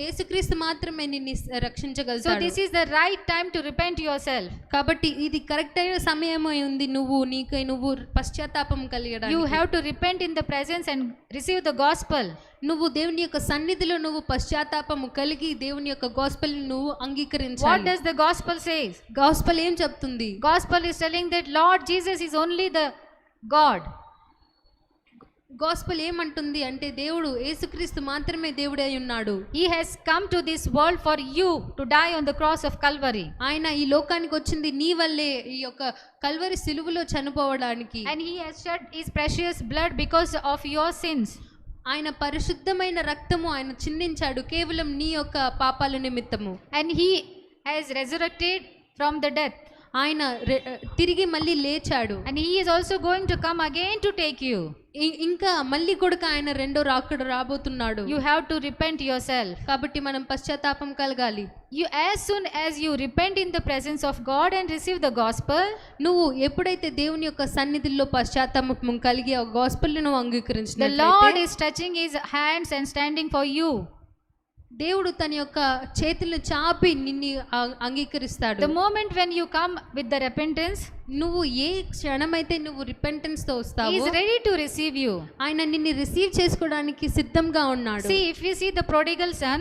Speaker 2: యేసుక్రీస్తు మాత్రమే నిన్ను రక్షించగలడు.
Speaker 1: So this is the right time to repent yourself.
Speaker 2: కాబట్టి ఇది కరెక్ట్ అయిన సమయం ఉంది నువ్వు పశ్చాత్తాపం కలిగడానికి.
Speaker 1: You have to repent in the presence and receive the gospel.
Speaker 2: నువ్వు దేవుని యొక్క సన్నిధిలో నువ్వు పశ్చాత్తాపము కలిగి దేవుని యొక్క గాస్పెల్ నువ్వు అంగీకరించాలి.
Speaker 1: What does the gospel says?
Speaker 2: Gospel ఏం చెప్తుంది?
Speaker 1: Gospel is telling that Lord Jesus is only the God.
Speaker 2: Gospel ఏమంటుంది అంటే దేవుడు యేసుక్రీస్తు మాత్రమే దేవుడై ఉన్నాడు.
Speaker 1: He has come to this world for you to die on the cross of Calvary.
Speaker 2: ఆయన ఈ లోకానికి వచ్చింది నీ వల్లే ఈ యొక్క కల్వరి సిలువలో చనిపోవడానికి.
Speaker 1: And he has shed his precious blood because of your sins.
Speaker 2: ఆయన పరిశుద్ధమైన రక్తము ఆయన చిందించాడు కేవలం నీ యొక్క పాపాల నిమిత్తము.
Speaker 1: And he has resurrected from the death.
Speaker 2: ఆయన తిరిగి మళ్ళీ లేచాడు.
Speaker 1: And he is also going to come again to take you.
Speaker 2: ఇంకా మళ్ళీ కూడా ఆయన రెండో రాకడ రాబోతున్నాడు.
Speaker 1: You have to repent yourself.
Speaker 2: కాబట్టి మనం పశ్చాత్తాపం కలగాలి.
Speaker 1: You, as soon as you repent in the presence of God and receive the gospel,
Speaker 2: నువ్వు ఎప్పుడైతే దేవుని యొక్క సన్నిధిలో పశ్చాత్తాపం కలిగి ఆ గాస్పెల్ ను అంగీకరించినట్లయితే
Speaker 1: the Lord is touching his hands and standing for you.
Speaker 2: దేవుడు తన యొక్క చేతులను చాపి నిన్ను అంగీకరిస్తాడు.
Speaker 1: The moment when you come with the repentance,
Speaker 2: నువ్వు ఏ క్షణమైతే నువ్వు రిపెంటెన్స్ తో వస్తావో
Speaker 1: he is ready to receive you.
Speaker 2: ఆయన నిన్ను రిసీవ్ చేసుకోవడానికి సిద్ధంగా ఉన్నాడు.
Speaker 1: See, if you see the prodigal son,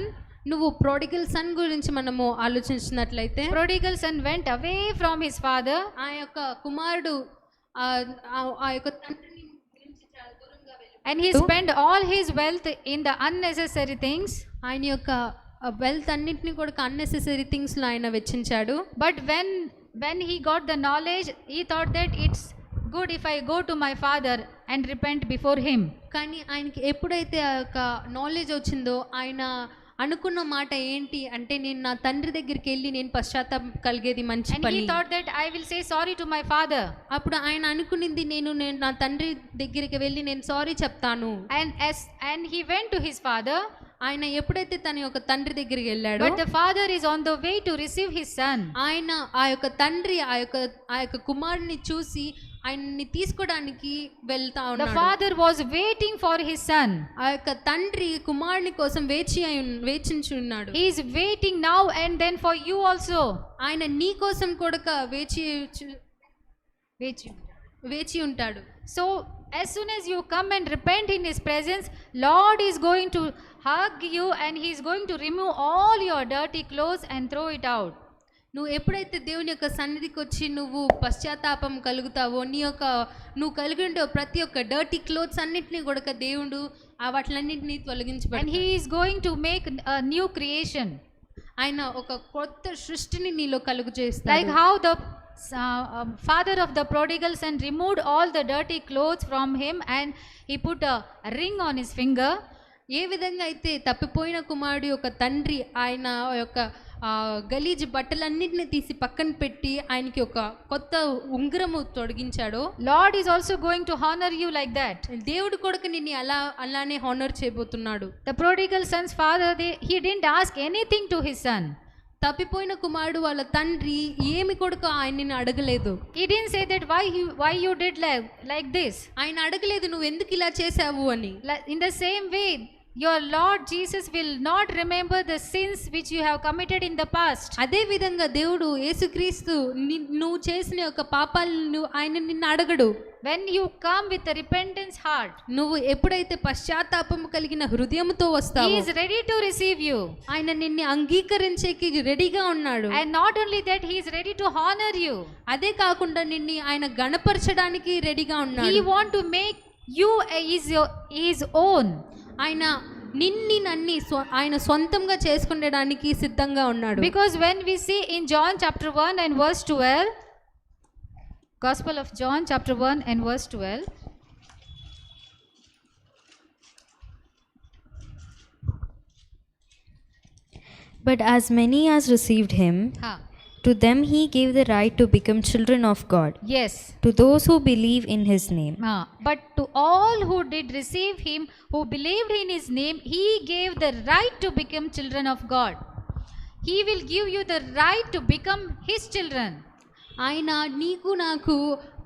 Speaker 2: నువ్వు prodigal son గురించి మనము ఆలోచించినట్లయితే
Speaker 1: prodigal son went away from his father.
Speaker 2: ఆ యొక్క కుమారుడు ఆ యొక్క తండ్రిని గురించి చాలా దూరంగా వెళ్ళిపోయాడు.
Speaker 1: And he spent all his wealth in the unnecessary things.
Speaker 2: ఆయన యొక్క వెల్త్ అన్నింటినీ కూడా అన్నెసెసరీ థింగ్స్ లో ఆయన వెచ్చించాడు.
Speaker 1: But when he got the knowledge, he thought that it's good if I go to my father and repent before him.
Speaker 2: కానీ ఆయనకి ఎప్పుడైతే ఆ యొక్క నాలెడ్జ్ వచ్చిందో ఆయన అనుకున్న మాట ఏంటి అంటే నేను నా తండ్రి దగ్గరికి వెళ్ళి నేను పశ్చాత్తాపం కలిగేది మంచి పని.
Speaker 1: And he thought that I will say sorry to my father.
Speaker 2: అప్పుడు ఆయన అనుకునింది నేను నా తండ్రి దగ్గరికి వెళ్ళి నేను సారీ చెప్తాను.
Speaker 1: And he went to his father.
Speaker 2: ఆయన ఎప్పుడైతే తన యొక్క తండ్రి దగ్గరికి వెళ్ళాడో,
Speaker 1: but the father is on the way to receive his son.
Speaker 2: ఆయన ఆ యొక్క తండ్రి ఆ యొక్క కుమారుని చూసి ఆయన్ని తీసుకోవడానికి వెళ్తా ఉన్నాడు.
Speaker 1: The father was waiting for his son.
Speaker 2: ఆ యొక్క తండ్రి కుమారుని కోసం వేచించి ఉన్నాడు.
Speaker 1: He is waiting now and then for you also.
Speaker 2: ఆయన నీ కోసం కూడా వేచి ఉంటాడు.
Speaker 1: So as soon as you come and repent in his presence, Lord is going to hug you and he is going to remove all your dirty clothes and throw it out.
Speaker 2: నువ్వు ఎప్పుడైతే దేవుని యొక్క సన్నిధికి వచ్చి నువ్వు పశ్చాత్తాపం కలుగుతావో నువ్వు కలిగి ఉండే ప్రతి ఒక్క డర్టీ క్లోత్స్ అన్నిటినీ కూడా దేవుడు వాటిలన్నింటినీ తొలగించబడి
Speaker 1: and he is going to make a new creation.
Speaker 2: ఆయన ఒక కొత్త సృష్టిని నీలో కలుగు చేస్తాడు.
Speaker 1: Like how the father of the prodigal son removed all the dirty clothes from him and he put a ring on his finger.
Speaker 2: ఏ విధంగా అయితే తప్పిపోయిన కుమారుడు యొక్క తండ్రి ఆయన యొక్క గలీజ్ బట్టలన్నింటినీ తీసి పక్కన పెట్టి ఆయనకి ఒక కొత్త ఉంగరము తొడిగించాడో,
Speaker 1: Lord is also going to honour you like that.
Speaker 2: దేవుడు కూడా నిన్ను అలానే హానర్ చేయబోతున్నాడు.
Speaker 1: The prodigal son's father he didn't ask anything to his son.
Speaker 2: తప్పిపోయిన కుమారుడు వాళ్ళ తండ్రి ఏమి కొడుకు ఆయన్ని అడగలేదు.
Speaker 1: He didn't say that why you did like this.
Speaker 2: ఆయన అడగలేదు నువ్వు ఎందుకు ఇలా చేసావు అని.
Speaker 1: In the same way, your Lord Jesus will not remember the sins which you have committed in the past.
Speaker 2: అదే విధంగా దేవుడు యేసుక్రీస్తు నువ్వు చేసిన యొక్క పాపాలను ఆయన నిన్ను అడగడు.
Speaker 1: When you come with a repentance heart,
Speaker 2: నువ్వు ఎప్పుడైతే పశ్చాత్తాపము కలిగిన హృదయంతో వస్తావో,
Speaker 1: He is ready to receive you.
Speaker 2: ఆయన నిన్ను అంగీకరించేకి రెడీగా ఉన్నాడు.
Speaker 1: And not only that, He is ready to honor you.
Speaker 2: అదే కాకుండా నిన్ను ఆయన గణపరచడానికి రెడీగా ఉన్నాడు.
Speaker 1: He want to make you his own.
Speaker 2: ఆయన నన్ని ఆయన సొంతంగా చేసుకునేడానికి సిద్ధంగా ఉన్నాడు.
Speaker 1: Because when we see in John chapter 1 and verse 12, Gospel of John chapter 1 and verse 12,
Speaker 3: but as many as received him, to them he gave the right to become children of God.
Speaker 1: Yes.
Speaker 3: To those who believe in his name.
Speaker 1: But to all who did receive him, who believed in his name, he gave the right to become children of God. He will give you the right to become his children.
Speaker 2: ఆయన నీకు నాకు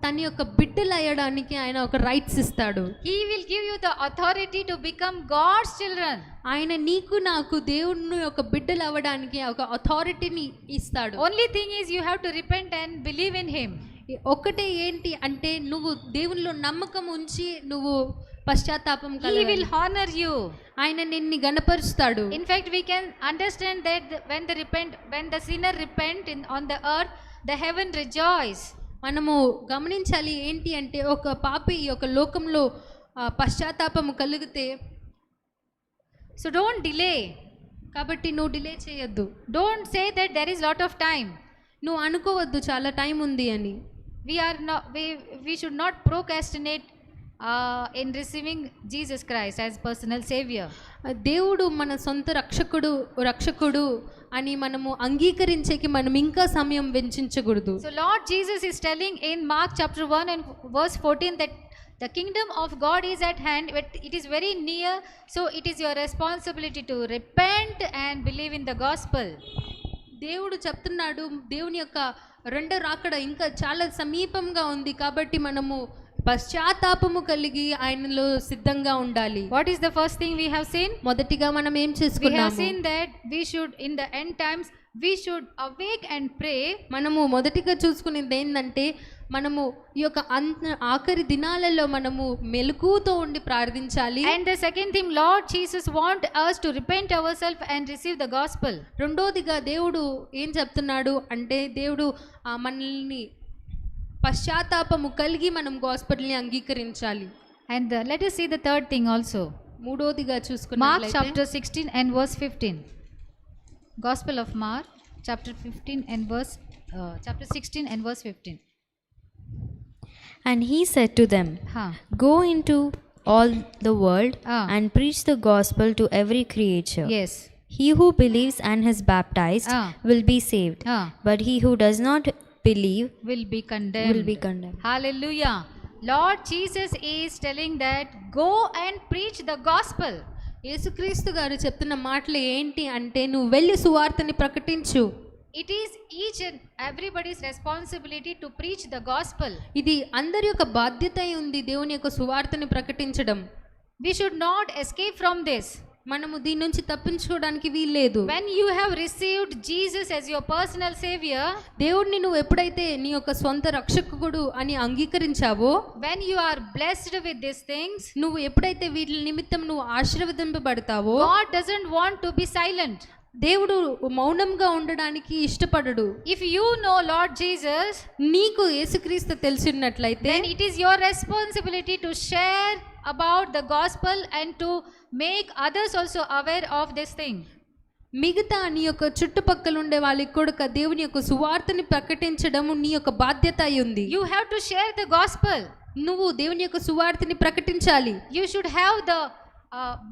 Speaker 2: తన యొక్క బిడ్డలు అయ్యడానికి ఆయన ఒక రైట్స్ ఇస్తాడు.
Speaker 1: He will give you the authority to become God's children.
Speaker 2: ఆయన నీకు నాకు దేవుని యొక్క బిడ్డలు అవ్వడానికి ఒక అథారిటీని ఇస్తాడు.
Speaker 1: Only thing is you have to repent and believe in him.
Speaker 2: ఒక్కటే ఏంటి అంటే నువ్వు దేవునిలో నమ్మకం ఉంచి నువ్వు పశ్చాత్తాపం
Speaker 1: He will honor you.
Speaker 2: ఆయన నిన్ను గణపరుస్తాడు.
Speaker 1: In fact, we can understand that when the sinner repent on the earth, the heaven rejoice.
Speaker 2: మనము గమనించాలి ఏంటి అంటే ఒక పాపి ఈ యొక్క లోకంలో పశ్చాత్తాపము కలిగితే,
Speaker 1: సో డోంట్ డిలే.
Speaker 2: కాబట్టి నువ్వు డిలే చేయొద్దు.
Speaker 1: Don't say that there is lot of time.
Speaker 2: నువ్వు అనుకోవద్దు చాలా టైం ఉంది అని.
Speaker 1: we should not procrastinate in receiving Jesus Christ as personal savior.
Speaker 2: దేవుడు మన సొంత రక్షకుడు అని మనము అంగీకరించేకి మనం ఇంకా సమయం వెచ్చించకూడదు.
Speaker 1: So Lord Jesus is telling in Mark chapter 1 and verse 14 that the kingdom of God is at hand, but it is very near, so it is your responsibility to repent and believe in the gospel.
Speaker 2: దేవుడు చెప్తున్నాడు దేవుని యొక్క రెండో రాకడ ఇంకా చాలా సమీపంగా ఉంది, కాబట్టి మనము పశ్చాత్తాపము కలిగి ఆయనలో సిద్ధంగా ఉండాలి.
Speaker 1: What is the first thing we have seen?
Speaker 2: మొదటిగా మనం ఏం చేసుకున్నాము?
Speaker 1: We have seen that we should in the end times we should awake and pray.
Speaker 2: మనము మొదటిగా చూసుకునేది ఏంటంటే మనము ఈ యొక్క ఆఖరి దినాలలో మనము మెలకువతో ఉండి ప్రార్థించాలి.
Speaker 1: And the second thing, Lord Jesus want us to repent ourselves and receive the gospel.
Speaker 2: రెండోదిగా దేవుడు ఏం చెప్తున్నాడు అంటే దేవుడు మనల్ని పశ్చాత్తాపము కలిగి మనం గాస్పెల్ని అంగీకరించాలి.
Speaker 1: And let us see the third thing also.
Speaker 2: మూడోదిగా చూసుకున్నట్లయితే
Speaker 1: Mark chapter 16 and verse 15. Gospel of Mark chapter 16 and verse 15.
Speaker 3: And he said to them, go into all the world and preach the gospel to every creature.
Speaker 1: Yes.
Speaker 3: He who believes and is baptized will be saved, but he who does not believe
Speaker 1: will be condemned. Hallelujah. Lord Jesus is telling that go and preach the gospel.
Speaker 2: యేసుక్రీస్తు గారు చెప్తున్న మాటలు ఏంటి అంటే నువ్వు వెళ్ళి సువార్తని ప్రకటించు.
Speaker 1: It is each and everybody's responsibility to preach the gospel.
Speaker 2: ఇది అందరి యొక్క బాధ్యత ఉంది దేవుని యొక్క సువార్తని ప్రకటించడం.
Speaker 1: We should not escape from this.
Speaker 2: మనము దీని నుంచి తప్పించుకోవడానికి వీల్లేదు.
Speaker 1: When you have received Jesus as your personal savior,
Speaker 2: దేవుడిని నువ్వు ఎప్పుడైతే నీ యొక్క సొంత రక్షకుడు అని అంగీకరించావో,
Speaker 1: when you are blessed with these things,
Speaker 2: నువ్వు ఎప్పుడైతే వీటి నిమిత్తం నువ్వు ఆశీర్వదింపబడతావో,
Speaker 1: God doesn't want to be silent.
Speaker 2: దేవుడు మౌనంగా ఉండడానికి ఇష్టపడడు.
Speaker 1: If you know Lord Jesus,
Speaker 2: నీకు యేసుక్రీస్తు తెలిసినట్లయితే,
Speaker 1: then it is your responsibility to share about the gospel and to make others also aware of this thing.
Speaker 2: మిగతా నీ యొక్క చుట్టుపక్కల ఉండే వాళ్ళకి కూడా దేవుని యొక్క సువార్తని ప్రకటించడం నీ యొక్క బాధ్యత అయి ఉంది.
Speaker 1: You have to share the gospel.
Speaker 2: నువ్వు దేవుని యొక్క సువార్తని ప్రకటించాలి.
Speaker 1: You should have the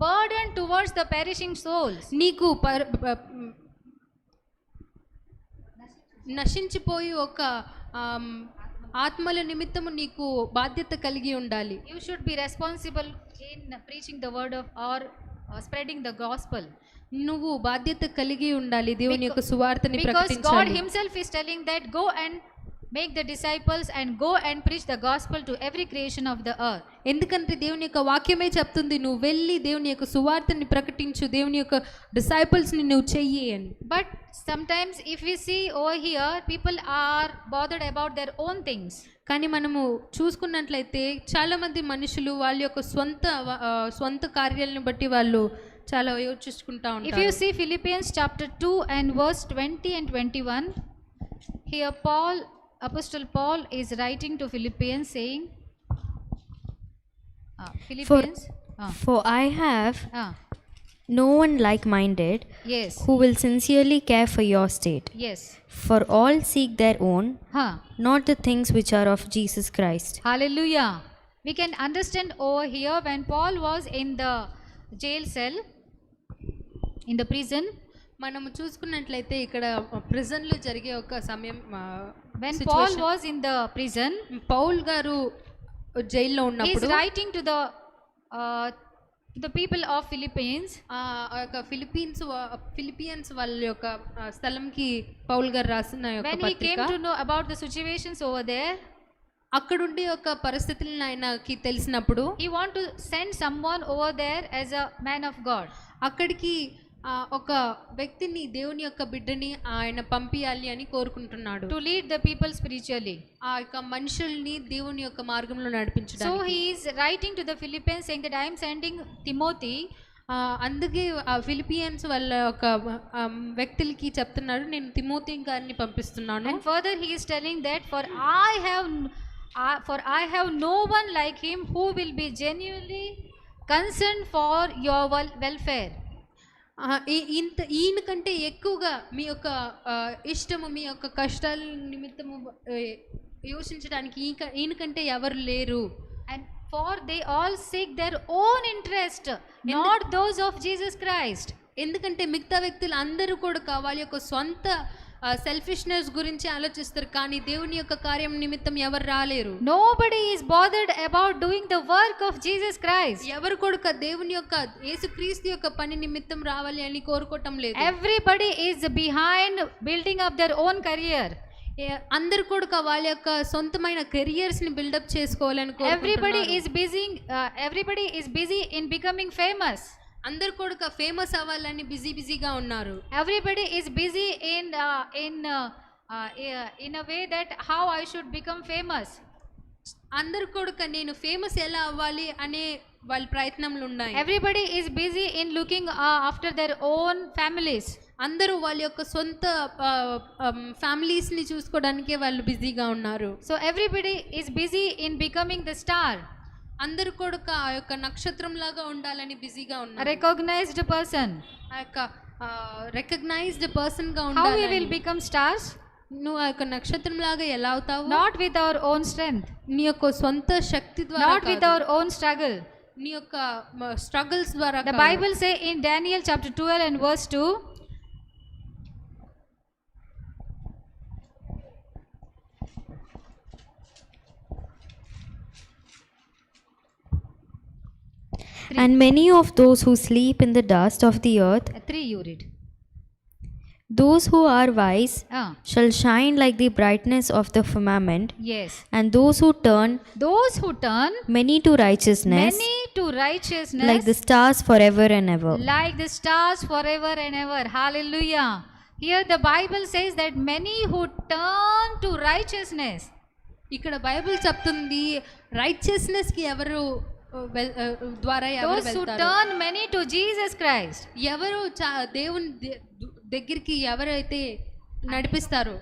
Speaker 1: burden towards the perishing souls.
Speaker 2: నీకు నశించిపోయి ఒక ఆత్మల నిమిత్తము నీకు బాధ్యత కలిగి ఉండాలి.
Speaker 1: You should be responsible in preaching the word of or spreading the gospel.
Speaker 2: నువ్వు బాధ్యత కలిగి ఉండాలి దేవుని యొక్క సువార్తని
Speaker 1: Because God
Speaker 2: ప్రకటించాలి.
Speaker 1: himself is telling that go and make the disciples and go and preach the gospel to every creation of the earth.
Speaker 2: ఎందుకంటే దేవుని యొక్క వాక్యమే చెప్తుంది నువ్వు వెళ్ళి దేవుని యొక్క సువార్తని ప్రకటించు, దేవుని యొక్క డిసైపుల్స్ ని నువ్వు చెయ్యి అని.
Speaker 1: But sometimes if we see over here, people are bothered about their own things.
Speaker 2: కానీ మనము చూసుకున్నట్లయితే చాలా మంది మనుషులు వాళ్ళ యొక్క స్వంత కార్యాలను బట్టి వాళ్ళు చాలా యోచించుకుంటా ఉంటారు.
Speaker 1: If you see Philippians chapter 2 and verse 20 and 21, here Apostle Paul is writing to Philippians saying, Philippians,
Speaker 3: For I have no one like-minded,
Speaker 1: yes,
Speaker 3: who will sincerely care for your state.
Speaker 1: yes,
Speaker 3: For all seek their own,
Speaker 1: huh.
Speaker 3: not the things which are of Jesus Christ.
Speaker 1: Hallelujah. We can understand over here when Paul was in the jail cell, in the prison,
Speaker 2: మనము చూసుకున్నట్లయితే ఇక్కడ ప్రిజన్ లో జరిగే ఒక సమయం
Speaker 1: when Paul was in the prison,
Speaker 2: Paul గారు జైల్లో
Speaker 1: he is
Speaker 2: ఉన్నప్పుడు
Speaker 1: writing to the people of Philippines.
Speaker 2: ఆ యొక్క ఫిలిపియన్స్ వాళ్ళ యొక్క స్థలంకి పౌల్ గారు రాసిన యొక్క
Speaker 1: When he came
Speaker 2: పత్రిక,
Speaker 1: to know about the situations over there,
Speaker 2: అక్కడుండి ఒక పరిస్థితులను ఆయనకి తెలిసినప్పుడు
Speaker 1: he want to send someone over there as a man of God.
Speaker 2: అక్కడికి ఒక వ్యక్తిని దేవుని యొక్క బిడ్డని ఆయన పంపియాలి అని కోరుకుంటున్నాడు.
Speaker 1: To lead the people spiritually.
Speaker 2: ఆ యొక్క మనుషుల్ని దేవుని యొక్క మార్గంలో నడిపించడానికి.
Speaker 1: So he is writing to the Philippines saying that I am sending Timothy.
Speaker 2: అందుకే ఆ ఫిలిపియన్స్ వాళ్ళ ఒక వ్యక్తులకి చెప్తున్నాడు నేను తిమోతి గారిని పంపిస్తున్నాను.
Speaker 1: And further he is telling that for I have no one like him who will be genuinely concerned for your welfare.
Speaker 2: ఈయన కంటే ఎక్కువగా మీ యొక్క ఇష్టము మీ యొక్క కష్టాల నిమిత్తము యోచించడానికి ఈయన కంటే ఎవరు లేరు.
Speaker 1: And for they all seek their own interest, not those of Jesus Christ.
Speaker 2: ఎందుకంటే మిగతా వ్యక్తులు అందరూ కూడా వాళ్ళ యొక్క సొంత సెల్ఫిష్నెస్ గురించి ఆలోచిస్తారు, కానీ దేవుని యొక్క కార్యం నిమిత్తం ఎవరు రాలేరు.
Speaker 1: Nobody is bothered about doing the work of Jesus Christ.
Speaker 2: ఎవరు కూడా దేవుని యొక్క యేసుక్రీస్తు యొక్క పని నిమిత్తం రావాలి అని కోరుకోవటం లేదు.
Speaker 1: Everybody is behind building up their own career.
Speaker 2: అందరు కూడా వాళ్ళ యొక్క సొంతమైన కెరియర్స్ ని బిల్డప్ చేసుకోవాలని కోరుకుంటున్నారు.
Speaker 1: Everybody is busy in becoming famous.
Speaker 2: అందరు కూడా ఫేమస్ అవ్వాలని బిజీగా ఉన్నారు.
Speaker 1: Everybody is busy in a way that how I should become famous.
Speaker 2: అందరు కూడా నేను ఫేమస్ ఎలా అవ్వాలి అనే వాళ్ళ ప్రయత్నంలు ఉన్నాయి.
Speaker 1: Everybody is busy in looking after their own families.
Speaker 2: అందరూ వాళ్ళ యొక్క సొంత ఫ్యామిలీస్ ని చూసుకోవడానికే వాళ్ళు బిజీగా ఉన్నారు.
Speaker 1: So everybody is busy in becoming the star.
Speaker 2: అందరూ కూడా ఆ యొక్క నక్షత్రం లాగా ఉండాలని బిజీగా ఉన్నారు.
Speaker 1: Recognized person.
Speaker 2: ఆ యొక్క రికగ్నైజ్డ్ పర్సన్ గా
Speaker 1: How
Speaker 2: ఉండాలి.
Speaker 1: we will become stars?
Speaker 2: నువ్వు ఆ యొక్క నక్షత్రం లాగా ఎలా అవుతావు?
Speaker 1: Not with our own strength.
Speaker 2: నీ యొక్క సొంత శక్తి ద్వారా,
Speaker 1: not with our own struggle.
Speaker 2: నీ యొక్క స్ట్రగుల్స్ ద్వారా.
Speaker 1: The Bible say in Daniel chapter 12 and verse 2,
Speaker 3: And many of those who sleep in the dust of the earth,
Speaker 1: 3 you read.
Speaker 3: Those who are wise shall shine like the brightness of the firmament.
Speaker 1: Yes.
Speaker 3: And those who turn many to righteousness, like the stars forever and ever.
Speaker 1: Like the stars forever and ever. Hallelujah. Here the Bible says that many who turn to righteousness.
Speaker 2: ఇక్కడ బైబిల్ చెప్తుంది రైచియస్నెస్ కి ఎవరు ద్వారా ఎవరు
Speaker 1: వెళ్తారు? Those who turn many to Jesus Christ.
Speaker 2: ఎవరు దేవుని దగ్గరికి ఎవరైతే నడిపిస్తారో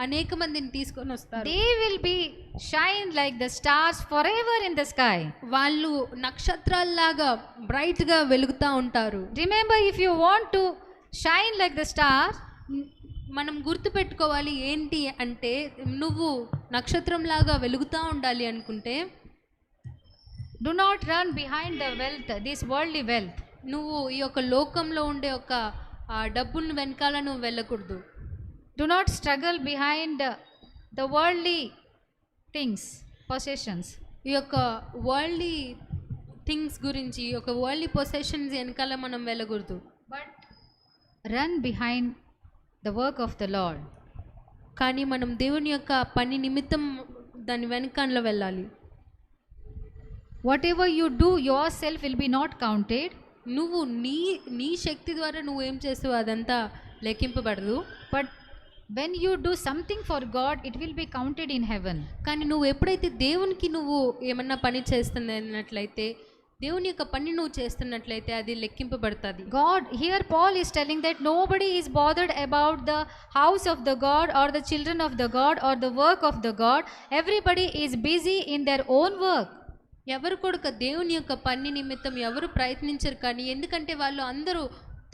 Speaker 2: అనేక మందిని తీసుకొని వస్తారు.
Speaker 1: They will be shine like the stars forever in the sky.
Speaker 2: వాళ్ళు నక్షత్రాల్లాగా బ్రైట్ గా వెలుగుతా ఉంటారు.
Speaker 1: Remember, if you want to shine like the stars,
Speaker 2: మనం గుర్తు పెట్టుకోవాలి ఏంటి అంటే నువ్వు నక్షత్రం లాగా వెలుగుతా ఉండాలి అనుకుంటే
Speaker 1: do not run behind the wealth, this worldly wealth.
Speaker 2: నువ్వు ఈ యొక్క లోకంలో ఉండే ఒక డబ్బును వెనకాల నువ్వు వెళ్ళకూడదు.
Speaker 1: Do not struggle behind the worldly things, possessions.
Speaker 2: ఈ యొక్క వరల్డ్లీ థింగ్స్ గురించి, ఒక వరల్డ్లీ పొసెషన్స్ వెనకాల మనం వెళ్ళకూడదు.
Speaker 1: But run behind the work of the Lord.
Speaker 2: కానీ మనం దేవుని యొక్క పని నిమిత్తం దాని వెనకాల వెళ్ళాలి.
Speaker 1: Whatever you do yourself will be not counted.
Speaker 2: నువ్వు నీ శక్తి ద్వారా నువ్వేం చేస్తావు అదంతా లెక్కింపబడదు.
Speaker 1: But when you do something for God, it will be counted in heaven.
Speaker 2: కానీ నువ్వు ఎప్పుడైతే దేవునికి నువ్వు ఏమన్నా పని చేస్తున్నట్లయితే, దేవుని యొక్క పని నువ్వు చేస్తున్నట్లయితే అది లెక్కింపబడుతుంది.
Speaker 1: God, here Paul is telling that nobody is bothered about the house of the God or the children of the God or the work of the God. Everybody is busy in their own work.
Speaker 2: ఎవరు కూడా దేవుని యొక్క పని నిమిత్తం ఎవరు ప్రయత్నించరు. కానీ ఎందుకంటే వాళ్ళు అందరూ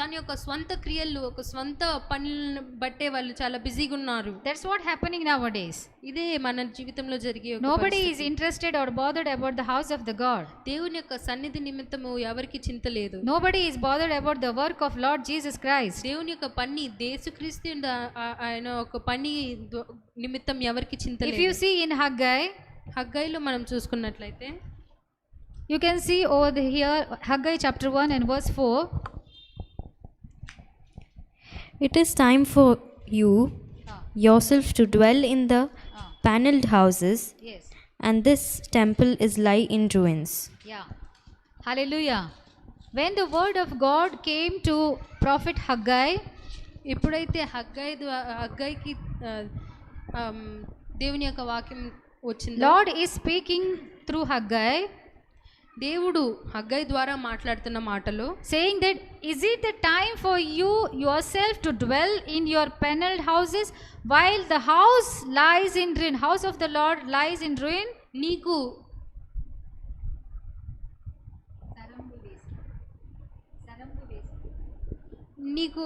Speaker 2: తన యొక్క స్వంత క్రియలు, ఒక స్వంత పనులను బట్టే వాళ్ళు చాలా బిజీగా ఉన్నారు.
Speaker 1: That's what happening nowadays.
Speaker 2: ఇదే మన జీవితంలో జరిగే
Speaker 1: nobody is interested or bothered about the house of the God.
Speaker 2: దేవుని యొక్క సన్నిధి నిమిత్తము ఎవరికి చింత లేదు.
Speaker 1: nobody is bothered about the work of Lord Jesus Christ.
Speaker 2: దేవుని యొక్క పని, యేసుక్రీస్తు ఆయన ఒక పని నిమిత్తం ఎవరికి చింత లేదు.
Speaker 1: if you see in
Speaker 2: హగ్గైలో మనం చూసుకున్నట్లయితే,
Speaker 1: you can see over here Haggai chapter 1 and verse 4.
Speaker 3: It is time for you yourself to dwell in the paneled houses.
Speaker 1: Yes.
Speaker 3: And this temple is lie in ruins.
Speaker 1: Yeah. Hallelujah. When the word of God came to prophet Haggai,
Speaker 2: ఎప్పుడైతే హగ్గైకి దేవుని యొక్క వాక్యం వచ్చింది,
Speaker 1: Lord is speaking through Haggai.
Speaker 2: దేవుడు హగ్గై ద్వారా మాట్లాడుతున్న మాటలు
Speaker 1: saying that is it the time for you yourself to dwell in your paneled houses while the house lies in ruin, house of the Lord lies in ruin.
Speaker 2: నీకు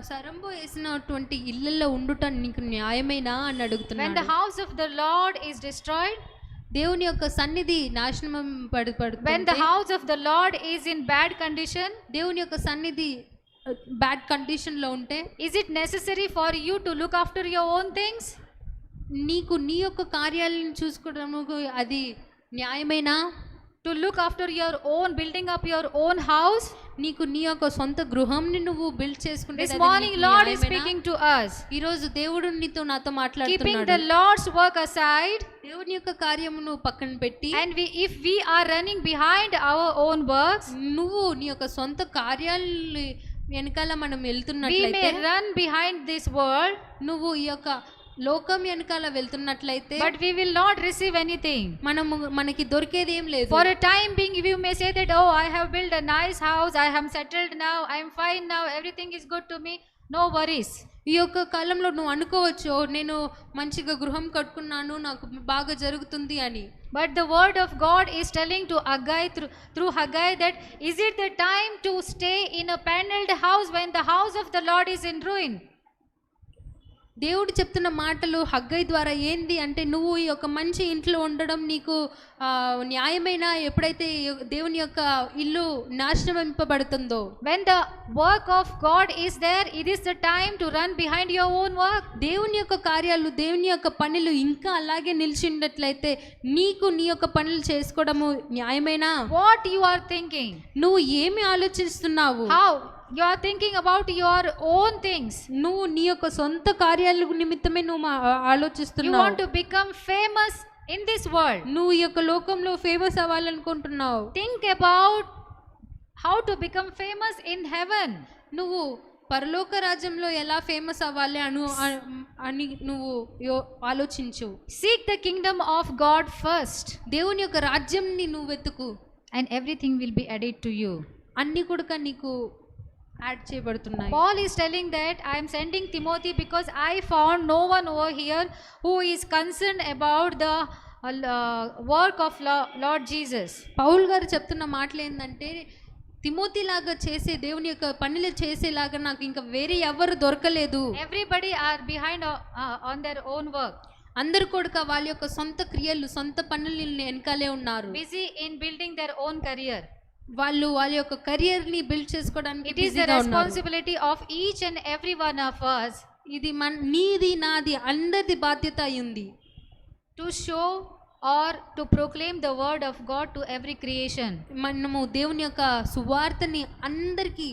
Speaker 2: సరంబు వేసినటువంటి ఇళ్ళల్లో ఉండుట నీకు న్యాయమేనా అని అడుగుతున్నాడు.
Speaker 1: when the house of the Lord is destroyed,
Speaker 2: దేవుని యొక్క సన్నిధి నాశనం పడుతుంది,
Speaker 1: when the house of the Lord is in bad condition,
Speaker 2: దేవుని యొక్క సన్నిధి బ్యాడ్ కండిషన్ లో ఉంటే,
Speaker 1: is it necessary for you to look after your own things?
Speaker 2: నీకు నీ యొక్క కార్యాలను చూసుకోవడానికి అది న్యాయమేనా?
Speaker 1: to look after your own, building up your own house.
Speaker 2: నీకు నీ యొక్క సొంత గృహంని నువ్వు బిల్డ్ చేసుకుంటే,
Speaker 1: this morning Lord is speaking to us.
Speaker 2: ఈ రోజు దేవుడు నాతో మాట్లాడుతున్నాడు.
Speaker 1: keeping the Lord's work aside,
Speaker 2: దేవుని యొక్క కార్యమును పక్కన పెట్టి,
Speaker 1: and if we are running behind our own works,
Speaker 2: నువ్వు నీ యొక్క సొంత కార్యాలు వెనకాల మనం వెళ్తున్నట్లయితే,
Speaker 1: we may run behind this world,
Speaker 2: నువ్వు ఈ యొక్క లోకం వెనకాల వెళ్తున్నట్లయితే,
Speaker 1: but we will not receive anything.
Speaker 2: మనకి దొరికేది ఏం లేదు.
Speaker 1: for a time being you may say that, oh, I have built a nice house, I am settled now, I am fine now, everything is good to me, no worries.
Speaker 2: ఈ యొక్క కాలంలో నువ్వు అనుకోవచ్చు, నేను మంచిగా గృహం కట్టుకున్నాను, నాకు బాగా జరుగుతుంది అని.
Speaker 1: but the word of God is telling to Haggai through Haggai that is it the time to stay in a paneled house when the house of the Lord is in ruin?
Speaker 2: దేవుడు చెప్తున్న మాటలు హగ్గై ద్వారా ఏంది అంటే, నువ్వు ఈ యొక్క మంచి ఇంట్లో ఉండడం నీకు న్యాయమైన, ఎప్పుడైతే దేవుని యొక్క ఇల్లు నాశనమింపబడుతుందో,
Speaker 1: when the work of God is there, it is the time to run behind your own work.
Speaker 2: దేవుని యొక్క కార్యాలు, దేవుని యొక్క పనులు ఇంకా అలాగే నిలిచినట్లయితే నీకు నీ యొక్క పనులు చేసుకోవడము న్యాయమేనా?
Speaker 1: what you are thinking?
Speaker 2: నువ్వు ఏమి ఆలోచిస్తున్నావు?
Speaker 1: how you are thinking about your own things?
Speaker 2: నువ్వు నీ యొక్క సొంత కార్యాల నిమిత్తమే నువ్వు ఆలోచిస్తున్నావు.
Speaker 1: you want to become famous in this world.
Speaker 2: నువ్వు ఈ యొక్క లోకంలో famous అవ్వాలనుకుంటున్నావు.
Speaker 1: think about how to become famous in heaven.
Speaker 2: నువ్వు పరలోక రాజ్యంలో ఎలా ఫేమస్ అవ్వాలి అని నువ్వు ఆలోచించు.
Speaker 1: seek the kingdom of God first.
Speaker 2: దేవుని యొక్క రాజ్యంని నువ్వు వెతుకు,
Speaker 1: and everything will be added to you.
Speaker 2: అన్ని కూడా నీకు యాడ్ చేయబడుతున్నాయి.
Speaker 1: Paul is telling that I am sending Timothy because I found no one over here who is concerned about the work of Lord Jesus.
Speaker 2: Paul గారు చెప్తున్న మాటలు ఏంటంటే, తిమోతి లాగా చేసే దేవుని యొక్క పనులు చేసేలాగా నాకు ఇంకా వేరే ఎవరు దొరకలేదు.
Speaker 1: everybody are behind on their own work.
Speaker 2: అందరు కూడా వాళ్ళ యొక్క సొంత క్రియలు, సొంత పనులు వెనకాలే ఉన్నారు.
Speaker 1: busy in building their own career.
Speaker 2: వాళ్ళు వాళ్ళ యొక్క కెరియర్ ని బిల్డ్ చేసుకోవడానికి
Speaker 1: it is the responsibility of each and every one of us.
Speaker 2: ఇది నీది నాది అందరిది బాధ్యత అయింది.
Speaker 1: to show or to proclaim the word of God to every creation.
Speaker 2: మనము దేవుని యొక్క సువార్తని అందరికీ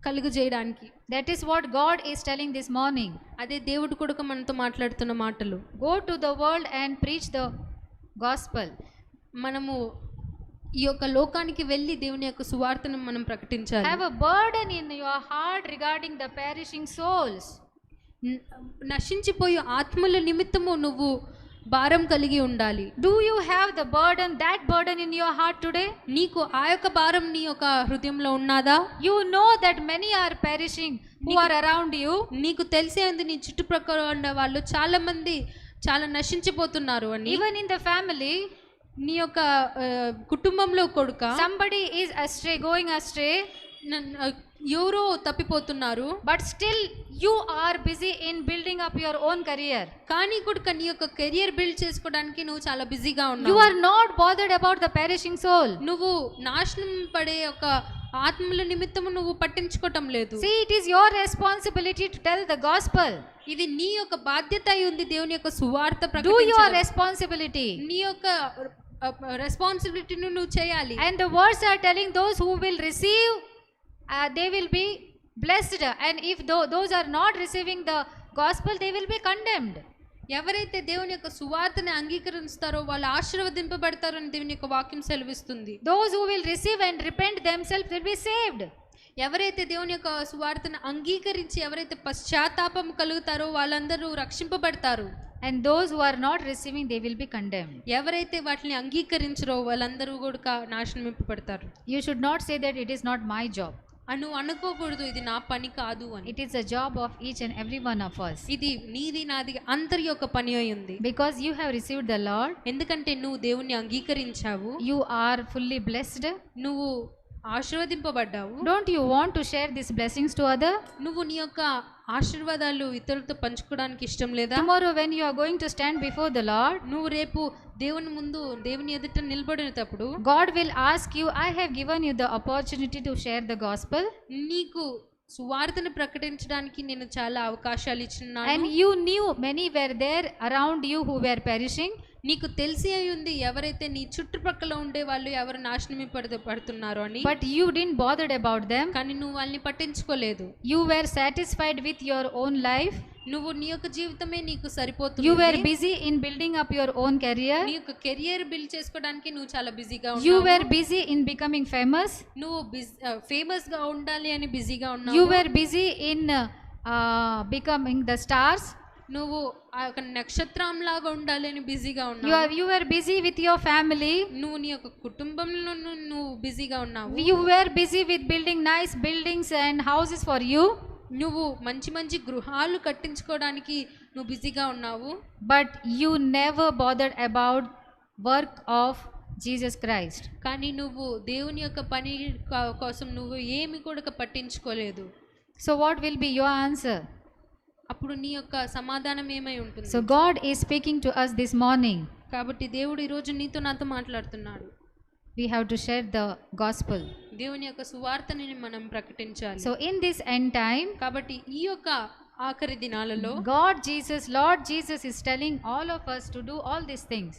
Speaker 2: కలుగజేయడానికి.
Speaker 1: That is what God is telling this morning.
Speaker 2: అదే దేవుడు కూడా మనతో మాట్లాడుతున్న మాటలు.
Speaker 1: Go to the world and preach the gospel.
Speaker 2: మనము ఈ యొక్క లోకానికి వెళ్ళి దేవుని యొక్క సువార్తను మనం ప్రకటించాలి.
Speaker 1: Have a burden in your heart regarding the perishing souls.
Speaker 2: నశించిపోయే ఆత్మల నిమిత్తము నువ్వు భారం కలిగి ఉండాలి.
Speaker 1: Do you have the burden, that burden in your heart today?
Speaker 2: నీకు ఆ యొక్క భారం నీ యొక్క హృదయంలో ఉన్నదా?
Speaker 1: You know that many are perishing who are around you.
Speaker 2: నీకు తెలిసే ఉంది నీ చుట్టుప్రక్కల ఉన్న వాళ్ళు చాలా మంది చాలా నశించిపోతున్నారు అని.
Speaker 1: Even in the family,
Speaker 2: నీ యొక్క కుటుంబంలో కొడుక
Speaker 1: somebody is astray, going astray,
Speaker 2: ఎవరో తప్పిపోతున్నారు.
Speaker 1: but still you are busy in building up your own career.
Speaker 2: కానీ కొడుక నీ యొక్క కెరియర్ బిల్డ్ చేసుకోవడానికి నువ్వు చాలా బిజీగా ఉన్నావు.
Speaker 1: You are not bothered about the perishing soul.
Speaker 2: నువ్వు నాశనం పడే ఒక ఆత్మల నిమిత్తము నువ్వు పట్టించుకోవటం లేదు.
Speaker 1: See, it is your responsibility to tell the gospel.
Speaker 2: ఇది నీ యొక్క బాధ్యత అయి ఉంది దేవుని యొక్క సువార్త
Speaker 1: Do
Speaker 2: ప్రకటించడం.
Speaker 1: your responsibility.
Speaker 2: నీ యొక్క రెస్పాన్సిబిలిటీని నువ్వు చేయాలి.
Speaker 1: And the words are telling those who will receive, they will be blessed, and if those are not receiving the gospel, they will be condemned.
Speaker 2: ఎవరైతే దేవుని యొక్క సువార్తని అంగీకరిస్తారో వాళ్ళు ఆశీర్వదింపబడతారు అని దేవుని యొక్క వాక్యం సెలవిస్తుంది.
Speaker 1: Those who will receive and repent themselves will be saved.
Speaker 2: ఎవరైతే దేవుని యొక్క సువార్తను అంగీకరించి ఎవరైతే పశ్చాత్తాపం కలుగుతారో వాళ్ళందరూ రక్షింపబడతారు.
Speaker 1: And those who are not receiving, they will be condemned.
Speaker 2: ఎవరైతే వాటిని అంగీకరించరో వాళ్ళందరూ కూడా నాశనమింపబడతారు.
Speaker 1: You should not say that it is not my job.
Speaker 2: అను అనుకోకూడదు ఇది నా పని కాదు అని.
Speaker 1: It is a job of each and every one of us.
Speaker 2: ఇది నీది నాది అందరి యొక్క పని అయి ఉంది.
Speaker 1: Because you have received the Lord,
Speaker 2: ఎందుకంటే నువ్వు దేవుణ్ణి అంగీకరించావు,
Speaker 1: you are fully blessed.
Speaker 2: నువ్వు ఆశీర్వదింపబడ్డావు.
Speaker 1: Don't you want to share these blessings to other?
Speaker 2: నువ్వు నీ యొక్క ఆశీర్వాదాలు ఇతరులతో పంచుకోవడానికి ఇష్టం లేదా?
Speaker 1: Tomorrow when you are going to stand before the Lord,
Speaker 2: నువ్వు రేపు దేవుని ముందు దేవుని ఎదుట నిలబడినప్పుడు
Speaker 1: God will ask you, I have given you the opportunity to share the gospel,
Speaker 2: నీకు సువార్తను ప్రకటించడానికి నేను చాలా అవకాశాలు ఇచ్చినాను.
Speaker 1: and you knew many were there around you who were perishing.
Speaker 2: నీకు తెలిసి అయి ఉంది ఎవరైతే నీ చుట్టుపక్కల ఉండే వాళ్ళు ఎవరు పడుతున్నారు అని.
Speaker 1: But you didn't bothered about them.
Speaker 2: కానీ నువ్వు వాళ్ళని పట్టించుకోలేదు.
Speaker 1: You were satisfied with your own life.
Speaker 2: నువ్వు నీ యొక్క జీవితమే నీకు సరిపోతుంది.
Speaker 1: You were busy in building up your own career.
Speaker 2: నీ యొక్క కెరియర్ బిల్డ్ చేసుకోవడానికి నువ్వు చాలా బిజీగా ఉన్నావు.
Speaker 1: You were busy in becoming famous.
Speaker 2: నువ్వు ఫేమస్ గా ఉండాలి అని బిజీగా ఉన్నావు.
Speaker 1: You were busy in becoming the stars.
Speaker 2: నువ్వు ఆ యొక్క నక్షత్రం లాగా ఉండాలి అని బిజీగా ఉన్నావు.
Speaker 1: You were busy with your family.
Speaker 2: నువ్వు నీ యొక్క కుటుంబంలో నువ్వు బిజీగా ఉన్నావు.
Speaker 1: You were busy with building nice buildings and houses for you.
Speaker 2: నువ్వు మంచి మంచి గృహాలు కట్టించుకోవడానికి నువ్వు బిజీగా ఉన్నావు.
Speaker 1: But you never bothered about work of Jesus Christ.
Speaker 2: కానీ నువ్వు దేవుని యొక్క పని కోసం నువ్వు ఏమి కూడా పట్టించుకోలేదు.
Speaker 1: So what will be your answer?
Speaker 2: అప్పుడు నీ యొక్క సమాధానం ఏమై ఉంటుంది?
Speaker 1: So God is speaking to us this morning.
Speaker 2: కాబట్టి దేవుడు ఈ రోజు నీతో నాతో మాట్లాడుతున్నాడు.
Speaker 1: We have to share the gospel.
Speaker 2: దేవుని యొక్క సువార్తని మనం ప్రకటించాలి.
Speaker 1: So in this end time,
Speaker 2: కాబట్టి ఈ యొక్క ఆఖరి దినాలలో
Speaker 1: Lord Jesus is telling all of us to do all these things.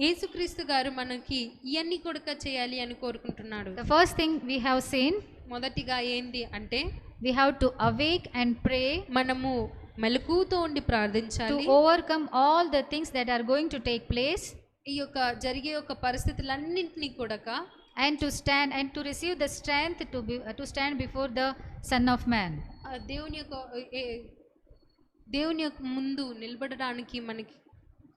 Speaker 2: యేసుక్రీస్తు గారు మనకి ఇవన్నీ కూడా చేయాలి అని కోరుకుంటున్నాడు.
Speaker 1: The first thing we have seen,
Speaker 2: మొదటిగా ఏంది అంటే
Speaker 1: we have to awake and pray.
Speaker 2: మనము మెలకువతో ఉండి ప్రార్థించాలి.
Speaker 1: To overcome all the things that are going to take place.
Speaker 2: ఈ యొక్క జరిగే యొక్క పరిస్థితులన్నింటినీ కూడా
Speaker 1: and to stand and to receive the strength to stand before the Son of Man.
Speaker 2: దేవుని యొక్క ముందు నిలబడడానికి మనకి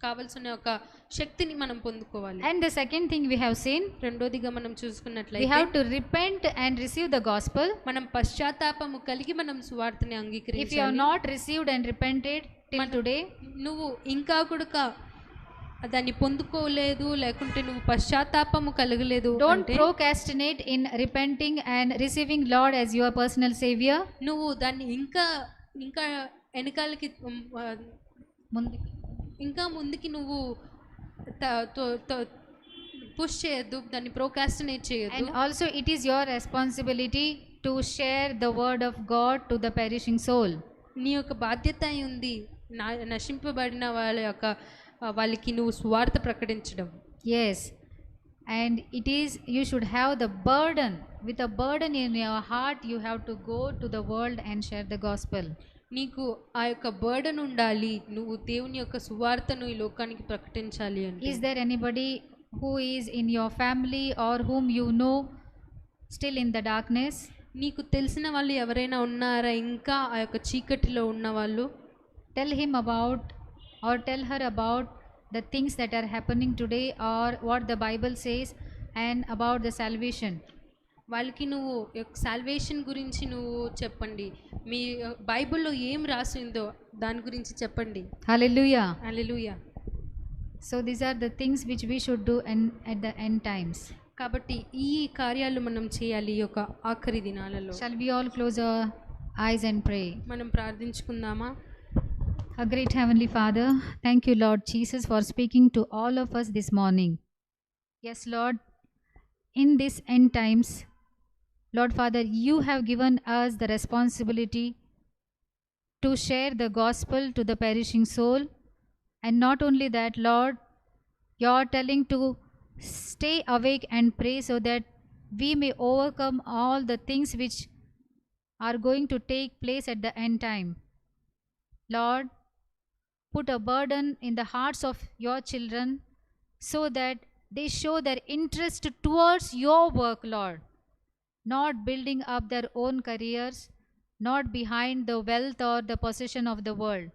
Speaker 2: కావాల్సిన ఒక శక్తిని మనం పొందుకోవాలి.
Speaker 1: And the second thing we have seen,
Speaker 2: రెండోదిగా మనం చూసుకున్నట్లయితే
Speaker 1: we have to repent and receive the gospel.
Speaker 2: మనం పశ్చాత్తాపము కలిగి మనం సువార్తని అంగీకరించాలి.
Speaker 1: If you have not received and repented till today,
Speaker 2: నువ్వు ఇంకా కూడా దాన్ని పొందుకోలేదు లేకుంటే నువ్వు పశ్చాత్తాపము కలగలేదు,
Speaker 1: don't procrastinate in repenting and receiving Lord as your personal savior.
Speaker 2: నువ్వు దాన్ని ఇంకా వెనకాలకి ముందుకి నువ్వు పుష్ చేయొద్దు, దాన్ని ప్రోకాస్టినేట్ చేయొద్దు.
Speaker 1: And also it is your responsibility to share the word of God to the perishing soul.
Speaker 2: నీ యొక్క బాధ్యత ఉంది నశింపబడిన వాళ్ళ యొక్క వాళ్ళకి నువ్వు సువార్త ప్రకటించడం.
Speaker 1: Yes. And it is, you should have the burden. With a burden in your heart, you have to go to the world and share the gospel.
Speaker 2: నీకు ఆ యొక్క బర్డన్ ఉండాలి, నువ్వు దేవుని యొక్క సువార్తను ఈ లోకానికి ప్రకటించాలి అంటే.
Speaker 1: Is there anybody who is in your family or whom you know still in the darkness?
Speaker 2: నీకు తెలిసిన వాళ్ళు ఎవరైనా ఉన్నారా ఇంకా ఆ యొక్క చీకటిలో ఉన్న వాళ్ళు?
Speaker 1: Tell him about or tell her about the things that are happening today or what the Bible says and about the salvation.
Speaker 2: వాళ్ళకి నువ్వు సాల్వేషన్ గురించి నువ్వు చెప్పండి, మీ బైబిల్లో ఏం రాసిందో దాని గురించి చెప్పండి.
Speaker 1: Hallelujah.
Speaker 2: Hallelujah.
Speaker 1: So these are the things which we should do at the end times.
Speaker 2: కాబట్టి ఈ కార్యాలు మనం చేయాలి ఈ యొక్క ఆఖరి దినాలలో.
Speaker 1: Shall we all close our eyes and pray?
Speaker 2: మనం ప్రార్థించుకుందామా?
Speaker 1: Our great Heavenly Father, thank you, Lord Jesus, for speaking to all of us this morning. Yes, Lord, in this end times, Lord Father, you have given us the responsibility to share the gospel to the perishing soul. And not only that, Lord, you are telling to stay awake and pray so that we may overcome all the things which are going to take place at the end time. Lord, put a burden in the hearts of your children so that they show their interest towards your work, Lord, not building up their own careers, not behind the wealth or the possession of the world.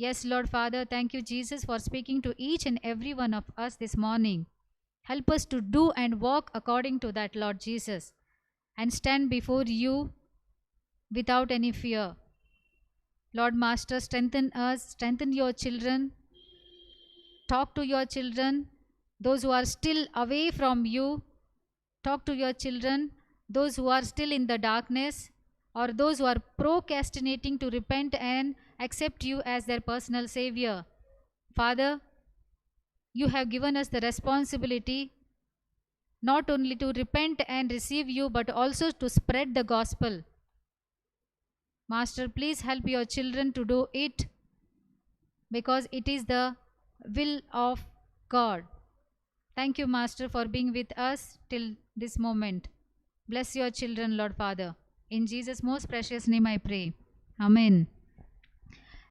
Speaker 1: Yes, Lord Father, thank you, Jesus, for speaking to each and every one of us this morning. Help us to do and walk according to that, Lord Jesus, and stand before you without any fear. Lord Master, strengthen us, strengthen your children. Talk to your children, those who are still away from you. Talk to your children, those who are still in the darkness, or those who are procrastinating to repent and accept you as their personal Savior. Father, you have given us the responsibility not only to repent and receive you, but also to spread the gospel. Master, please help your children to do it, because it is the will of God. Thank you, Master, for being with us till this moment. Bless your children, Lord Father. In Jesus' most precious name I pray. Amen.